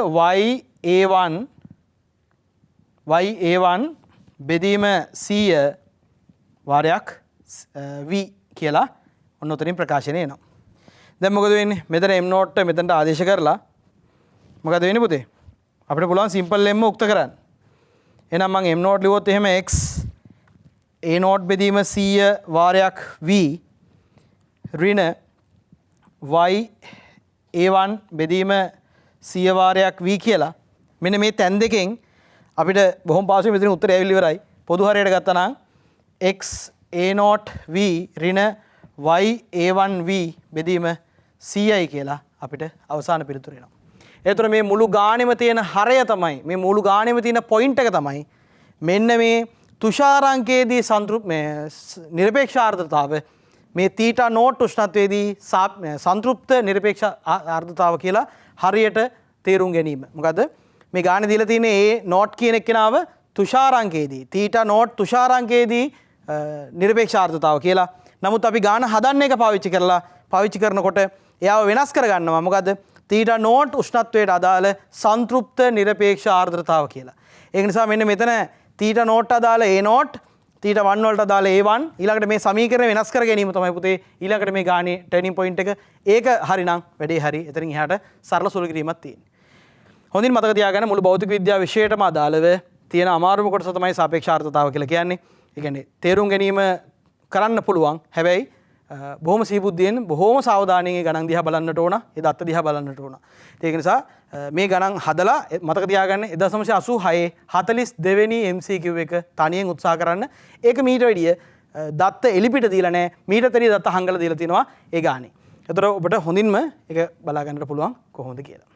y a1 බෙදීම 100 වාරයක් v කියලා ඔන්න උතනින් ප්‍රකාශනය එනවා. දැන් මොකද වෙන්නේ? මෙතන m නෝට් මෙතනට ආදේශ කරලා මොකද වෙන්නේ පුතේ? අපිට පුළුවන් සිම්පල් m උක්ත කරන්න. එහෙනම් මම m නෝට් ලිව්වොත් එහෙම x a නෝට් බෙදීම 100 වාරයක් v ඍණ y a1 බෙදීම 100 වාරයක් v කියලා මෙන්න මේ තැන් දෙකෙන් අපිට බොහොම පාසුවෙන් මෙතන උත්තරය ඇවිල්ලා ඉවරයි. පොදු හරයට ගත්තා නම් x a නෝට් v ඍණ y a1 v බෙදීම 100යි කියලා අපිට අවසාන පිළිතුර එනවා. ඒතර මේ මුළු ගාණෙම තියෙන හරය තමයි මේ මුළු ගාණෙම තියෙන පොයින්ට් එක තමයි මෙන්න මේ තුෂාරාංකයේදී නිරපේක්ෂ ආර්ද්‍රතාව මේ θ නෝට් උෂ්ණත්වයේදී සංතෘප්ත නිරපේක්ෂ ආර්ද්‍රතාව කියලා හරියට තේරුම් ගැනීම. මොකද මේ ගාණේ දීලා තියෙන්නේ A නෝට් කියන එක්කෙනාව තුෂාරාංකයේදී θ නෝට් තුෂාරාංකයේදී නිරපේක්ෂ ආර්ද්‍රතාව කියලා. නමුත් අපි ගාණ හදන්න එක පාවිච්චි කරනකොට එයාව වෙනස් කරගන්නවා. මොකද θ නෝට් උෂ්ණත්වයට අදාළ සංතෘප්ත නිරපේක්ෂ ආර්ද්‍රතාව කියලා. ඒක නිසා මෙන්න මෙතන θ නෝට් අදාළ A නෝට් θ1 වලට අදාළ A1 ඊළඟට මේ සමීකරණය වෙනස් කර ගැනීම තමයි පුතේ ඊළඟට මේ ගානේ ටර්නින් පොයින්ට් එක. ඒක හරිනම් වැඩේ හරි. එතනින් එහාට සරල සුළු කිරීමක් තියෙන්නේ. හොඳින් මතක තියාගන්න මුළු භෞතික විද්‍යාව විෂයයටම අදාළව තියෙන අමාරුම කොටස තමයි සාපේක්ෂ ආර්ද්‍රතාව කියලා කියන්නේ. ඒ කියන්නේ තේරුම් ගැනීම කරන්න පුළුවන්. හැබැයි බොහොම සිහිබුද්ධියෙන් බොහොම සාවධානයෙන් ගණන් දිහා බලන්නට ඕන. ඒ දත්ත දිහා බලන්නට ඕන. ඒක නිසා මේ ගණන් හදලා මතක තියාගන්න 1986 42 වෙනි MCQ එක තනියෙන් උත්සාහ කරන්න. ඒක මීට වැඩිය දත්ත එලිපිට දීලා නැහැ. මීට තරිය දත්ත හංගලා දීලා තිනවා ඒ ගානේ. ඒතර ඔබට හොඳින්ම ඒක බලා ගන්නට පුළුවන් කොහොමද කියලා.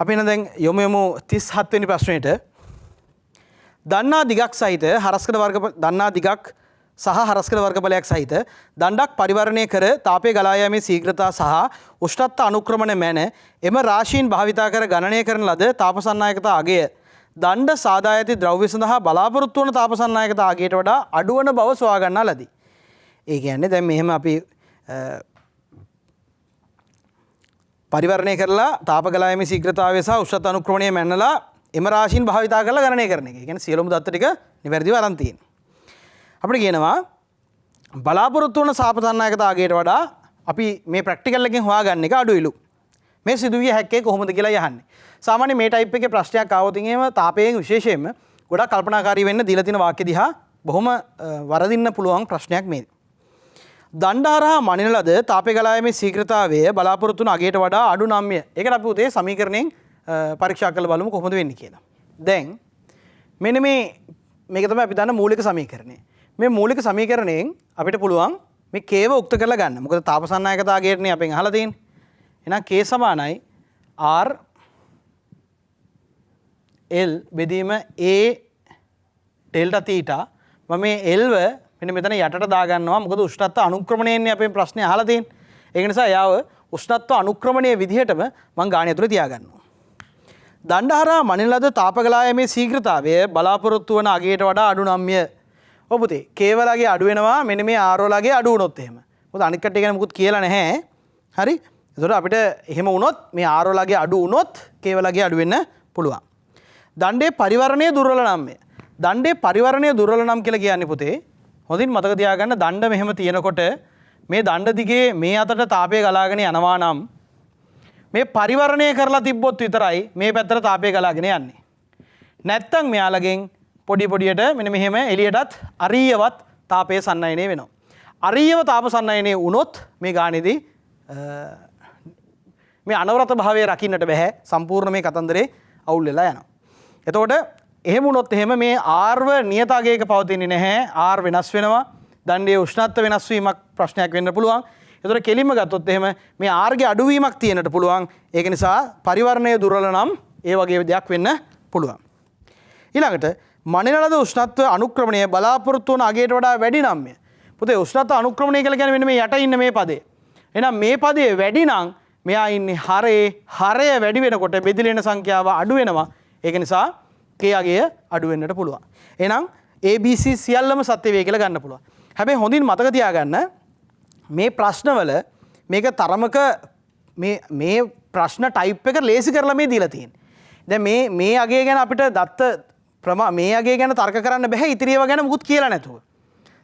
අපි දැන් යමු 37 වෙනි ප්‍රශ්නෙට. දන්නා දිගක් සහිත හරස්කඩ වර්ග දන්නා දිගක් සහ හරස්කඩ වර්ගඵලයක් සහිත දණ්ඩක් පරිවර්ණය කර තාපයේ ගලා යාමේ ශීඝ්‍රතාව සහ උෂ්ණත්ව අනුක්‍රමණ මැන එම රාශීන් භාවිතා කර ගණනය කරන ලද තාපසන්නායකතා අගය දණ්ඩ සාදා ඇති ද්‍රව්‍ය සඳහා බලාපොරොත්තු වන තාපසන්නායකතා අගයට වඩා අඩු වන බව සොයා ගන්නා ලදී. ඒ කියන්නේ දැන් මෙහෙම අපි පරිවර්ණය කරලා තාප ගලා යාමේ ශීඝ්‍රතාවය සහ උෂ්ණත්ව අනුක්‍රමණය මැනලා එම රාශීන් භාවිතා කරලා ගණනය කරන එක. ඒ කියන්නේ සියලුම දත්ත ටික නිවැරදිව අරන් තියෙනවා. අපිට කියනවා බලාපොරොත්තු වන සාපසන්නායකතාවයට වඩා අපි මේ ප්‍රැක්ටිකල් එකෙන් හොයාගන්න එක අඩුයිලු. මේ සිදුවිය හැක්කේ කොහොමද කියලා යහන්නේ. සාමාන්‍ය මේ ටයිප් එකේ ප්‍රශ්නයක් ආවොත් එහෙම තාපයෙන් විශේෂයෙන්ම ගොඩක් කල්පනාකාරී වෙන්න දීලා තියෙන වාක්‍ය දිහා බොහොම වරදින්න පුළුවන් ප්‍රශ්නයක් මේ. දණ්ඩහරහා මනින ලද තාපයේ ගලා යාමේ ශීඝ්‍රතාවය බලාපොරොත්තු වන අගයට වඩා අඩු නම් ය. ඒකට අපි උදේ සමීකරණයෙන් පරීක්ෂා කරලා බලමු කොහොමද වෙන්නේ කියලා. දැන් මෙන්න මේක තමයි අපි දන්න මූලික සමීකරණය. මේ මූලික සමීකරණයෙන් අපිට පුළුවන් මේ කේව උක්ත කරලා ගන්න. මොකද තාපසන්නායකතාවයටනේ අපෙන් අහලා තියෙන්නේ. එහෙනම් k සමානයි r l බෙදීම a ඩෙල්ටා තීටා. මම මේ l ව මෙන්න මෙතන යටට දා ගන්නවා. මොකද උෂ්ණත්ව අනුක්‍රමණයෙන්නේ අපේ ප්‍රශ්නේ අහලා තියෙන්නේ. ඒක නිසා යාව උෂ්ණත්ව අනුක්‍රමණයේ විදිහටම මම ගාණය ඇතුලේ තියා ගන්නවා. දණ්ඩහරහා මනින ලද තාප ගලා යාමේ ශීඝ්‍රතාවය බලාපොරොත්තු වන අගයට වඩා අඩු නම් ය. ඔව් පුතේ k වලගේ අඩු වෙනවා මෙන්න මේ r වලගේ අඩු වුණොත් එහෙම. මොකද අනිත් කට්ටිය ගැන මුකුත් කියලා නැහැ. හරි? ඒතකොට අපිට එහෙම වුණොත් මේ r වලගේ අඩු වුණොත් k වලගේ අඩු වෙන්න පුළුවන්. දණ්ඩේ පරිවර්ණය දුර්වල නම් ය. දණ්ඩේ පරිවර්ණය දුර්වල නම් කියලා කියන්නේ පුතේ හොඳින් මතක තියාගන්න දණ්ඩ මෙහෙම තියෙනකොට මේ දණ්ඩ දිගේ මේ අතට තාපය ගලාගෙන යනවා නම් මේ පරිවර්ණය කරලා තිබ්බොත් විතරයි මේ පැත්තට තාපය ගලාගෙන යන්නේ. නැත්තම් මෙයාලගෙන් පොඩි පොඩියට මෙන්න මෙහෙම එළියටත් අරීයවත් තාපය සන්නයනය වෙනවා. අරීයව තාප සන්නයනය වුණොත් මේ ගානේදී මේ අනවරත භාවය රකින්නට බෑ. සම්පූර්ණ මේ කතන්දරේ අවුල් වෙලා යනවා. එතකොට එහෙම වුණොත් එහෙම මේ ආර්ව නියතාගයක පවතින්නේ නැහැ. ආර් වෙනස් වෙනවා. දණ්ඩයේ උෂ්ණත්ව වෙනස් වීමක් ප්‍රශ්නයක් වෙන්න පුළුවන්. ඒතර කෙලින්ම ගත්තොත් එහෙම මේ ආර්ගේ අඩුවීමක් තියෙන්නට පුළුවන්. ඒක නිසා පරිවර්ණය දුර්වල නම් ඒ වගේ දෙයක් වෙන්න පුළුවන්. ඊළඟට මනිනලද උෂ්ණත්ව අනුක්‍රමණය බලාපොරොත්තු වන අගයට වඩා වැඩි නම්ය. පුතේ උෂ්ණත්ව අනුක්‍රමණය කියලා කියන්නේ මෙන්න මේ යට ඉන්න මේ පදේ. එහෙනම් මේ පදේ වැඩි නම් මෙයා ඉන්නේ හරේ. හරය වැඩි වෙනකොට බෙදිලෙන සංඛ්‍යාව අඩු වෙනවා. ඒක නිසා k අගය අඩු වෙන්නට පුළුවන්. එහෙනම් ABC සියල්ලම සත්‍ය වේ කියලා ගන්න පුළුවන්. හැබැයි හොඳින් මතක තියාගන්න මේ ප්‍රශ්නවල මේක තරමක මේ ප්‍රශ්න ටයිප් එක ලේසි කරලා මේ දීලා තියෙන්නේ. දැන් මේ අගය ගැන අපිට දත්ත මේ අගය ගැන තර්ක කරන්න බෑ ඉතිරි ඒවා ගැන මුකුත් කියලා නැතුව.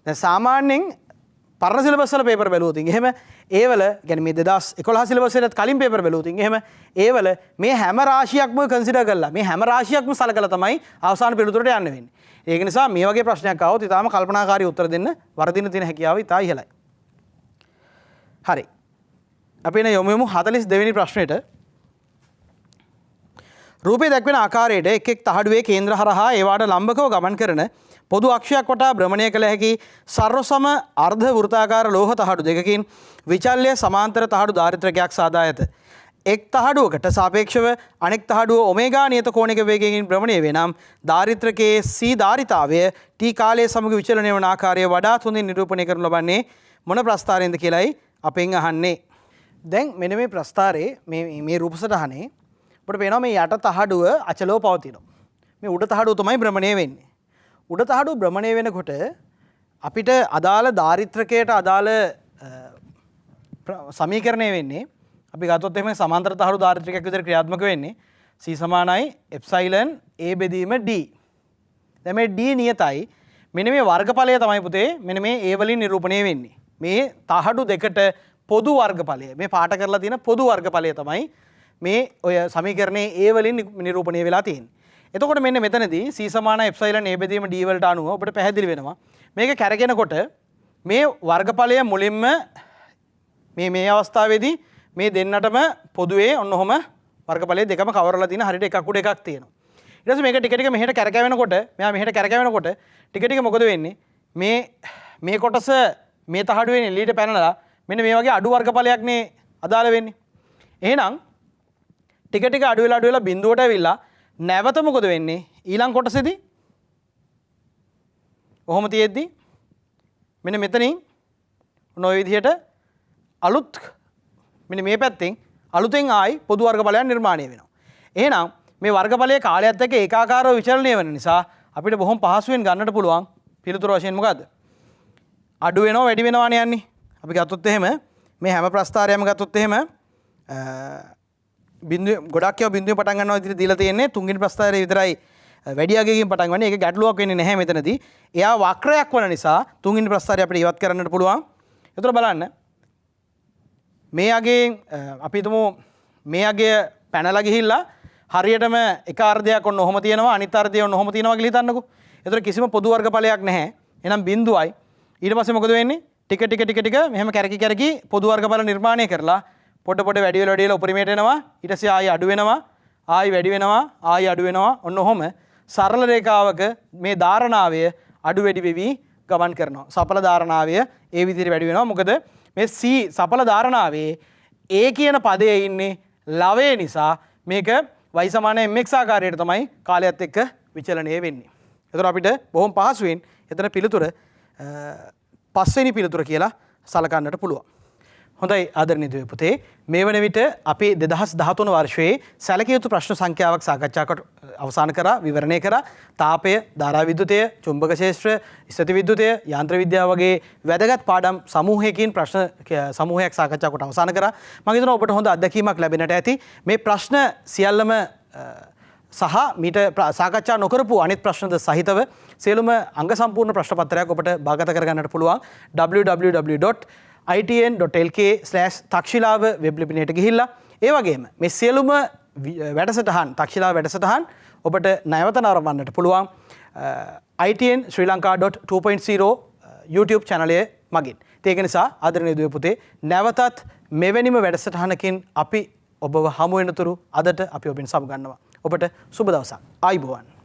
දැන් සාමාන්‍යයෙන් පරණ සිලබස් වල පේපර් බැලුවොත් එහෙම ඒවල කියන්නේ මේ 2011 සිලබස් එකකට කලින් පේපර් බැලුවොත් එහෙම ඒවල මේ හැම රාශියක්ම කන්සිඩර් කරලා මේ හැම රාශියක්ම සලකලා තමයි අවසාන පිළිතුරට යන්න වෙන්නේ. ඒක නිසා මේ වගේ ප්‍රශ්නයක් ආවොත් ඊටාම කල්පනාකාරී උත්තර දෙන්න වර්ධින තියෙන හැකියාව ඉතා ඉහළයි. හරි. අපි එන යමු 42 වෙනි ප්‍රශ්නෙට. රූපේ දැක්වෙන ආකාරයට එක් එක් තහඩුවේ කේන්ද්‍ර හරහා ඒවාට ලම්බකව ගමන් කරන පොදු අක්ෂයක් වටා භ්‍රමණය කළ හැකි සර්වසම අර්ධ වෘත්තාකාර ලෝහ තහඩු දෙකකින් විචල්්‍ය සමාන්තර තහඩු ධාරිත්‍රකයක් සාදා ඇත. එක් තහඩුවකට සාපේක්ෂව අනෙක් තහඩුව ඔමේගා නියත කෝණික වේගයකින් භ්‍රමණය වේ නම් ධාරිත්‍රකයේ C ධාරිතාවය T කාලයේ සමග විචලනය වන ආකාරය වඩාත් හොඳින් නිරූපණය කරනු ලබන්නේ මොන ප්‍රස්ථාරයෙන්ද කියලායි අපෙන් අහන්නේ. දැන් මෙන්න මේ ප්‍රස්ථාරයේ මේ රූප සටහනේ අපිට පේනවා මේ යට තහඩුව අචලව පවතිනවා. මේ උඩ තහඩුව තමයි භ්‍රමණය වෙන්නේ. උඩ තහඩුව භ්‍රමණය වෙනකොට අපිට අදාළ ධාරිත්‍රකයට අදාළ සමීකරණය වෙන්නේ අපි ගත්තොත් එහෙම සමාන්තර තහඩු ධාරිත්‍රකයක් විතර ක්‍රියාත්මක වෙන්නේ C සමානයි එප්සයිලන් A බෙදීම D. දැන් මේ D නියතයි. මෙන්න මේ වර්ගඵලය තමයි පුතේ මෙන්න මේ A වලින් නිරූපණය වෙන්නේ. මේ තහඩු දෙකට පොදු වර්ගඵලය මේ පාට කරලා තියෙන පොදු වර්ගඵලය තමයි මේ ඔය සමීකරණයේ A වලින් නිරූපණය වෙලා තියෙන්නේ. එතකොට මෙන්න මෙතනදී C සමාන එප්සයිලන් A බෙදීම D වලට අනුව ඔබට පැහැදිලි වෙනවා මේක කැරගෙනකොට මේ වර්ගඵලය මුලින්ම මේ අවස්ථාවේදී මේ දෙන්නටම පොදුවේ ඔන්න ඔහම වර්ගඵලය දෙකම කවරලා තියෙන හරියට එකක් උඩ එකක් තියෙනවා. ඊට පස්සේ මේක ටික ටික මෙහෙට කැරකෙනකොට මෙයා මෙහෙට කැරකෙනකොට ටික ටික මොකද වෙන්නේ මේ කොටස මේ තහඩුවෙන් එළියට පැනලා මෙන්න මේ වගේ අඩු වර්ගඵලයක්නේ අදාළ වෙන්නේ. එහෙනම් ටික ටික අඩු වෙලා බිඳුවට ඇවිල්ලා නැවත මොකද වෙන්නේ ඊළඟ කොටසේදී ඔහොම තියෙද්දි මෙන්න මෙතනින් ඔය විදිහට අලුත් මෙන්න මේ පැත්තෙන් අලුතෙන් ආයි පොදු වර්ගඵලයක් නිර්මාණය වෙනවා. එහෙනම් මේ වර්ගඵලයේ කාලයත් එක්ක ඒකාකාරව විචලනය වෙන නිසා අපිට බොහොම පහසුවෙන් ගන්නට පුළුවන් පිළිතුර වශයෙන් මොකද්ද? අඩු වෙනවා වැඩි වෙනවානේ යන්නේ. අපි ගත්තොත් එහෙම මේ හැම ප්‍රස්ථාරයක්ම ගත්තොත් එහෙම බිඳුව ගොඩක් ඒවා බිඳුවේ පටන් ගන්නවා විදිහට දීලා තියෙන්නේ තුන්වෙනි ප්‍රස්ථාරයේ විතරයි වැඩි අගයකින් පටන් ගන්න. ඒක ගැටලුවක් වෙන්නේ නැහැ මෙතනදී. එයා වක්‍රයක් වන නිසා තුන්වෙනි ප්‍රස්ථාරය අපිට ඉවත් කරන්නට පුළුවන්. ඒතර බලන්න මේ අගයෙන් අපි හිතමු මේ අගය පැනලා ගිහිල්ලා හරියටම එක අර්ධයක් ඔන්න ඔහොම තියෙනවා අනිත් අර්ධය ඔන්න ඔහොම තියෙනවා කියලා හිතන්නකෝ. ඒතර කිසිම පොදු වර්ගඵලයක් නැහැ. එහෙනම් බිඳුවයි. ඊට පස්සේ මොකද වෙන්නේ? ටික මෙහෙම කැරකි පොදු වර්ගඵල නිර්මාණය කරලා පොඩ වැඩි වෙලා උපරිමයට එනවා. ඊට පස්සේ ආයි අඩු වෙනවා. ආයි වැඩි වෙනවා. ආයි අඩු වෙනවා. ඔන්න ඔහොම සරල රේඛාවක මේ ධාරණාවය අඩු වැඩි වෙවි ගමන් කරනවා. සඵල ධාරණාවය ඒ විදිහට වැඩි වෙනවා. මොකද මේ C සඵල ධාරණාවේ A කියන පදයේ ඉන්නේ ලවයේ නිසා මේක y සමාන mx ආකාරයට තමයි කාලයත් එක්ක විචලනය වෙන්නේ. ඒතර අපිට බොහොම පහසුවෙන් එතන පිළිතුර පස්වෙනි පිළිතුර කියලා සලකන්නට පුළුවන්. හොඳයි ආදරණීය දුවේ පුතේ මේ වන විට අපි 2013 වර්ෂයේ සැලකිය යුතු ප්‍රශ්න සංඛ්‍යාවක් සාකච්ඡාකට අවසන් කරා විවරණය කරා තාපය ධාරා විද්‍යුතය චුම්බක ක්ෂේත්‍ර ස්ථිති විද්‍යුතය යාන්ත්‍ර විද්‍යාව වගේ වැදගත් පාඩම් සමූහයකින් ප්‍රශ්න සමූහයක් සාකච්ඡා කොට අවසන් කරා මම හිතනවා ඔබට හොඳ අත්දැකීමක් ලැබෙන්නට ඇති මේ ප්‍රශ්න සියල්ලම සහ මීට සාකච්ඡා නොකරපු අනිත් ප්‍රශ්නද සහිතව සියලුම අංග සම්පූර්ණ ප්‍රශ්න පත්‍රයක් ඔබට භාගත කරගන්නට පුළුවන් www.itn.lk/takshilaව වෙබ් ලිපිනයට ගිහිල්ලා ඒ වගේම මේ සියලුම වැඩසටහන් takshilaව වැඩසටහන් ඔබට නැවත නරඹන්නට පුළුවන් itn.srilanka.2.0 YouTube channel මගින්. ඒක නිසා ආදරණීය දුවේ පුතේ නැවතත් මෙවැනිම වැඩසටහනකින් අපි ඔබව හමු වෙනතුරු අදට අපි ඔබෙන් සමු ගන්නවා. ඔබට සුබ දවසක්. ආයුබෝවන්.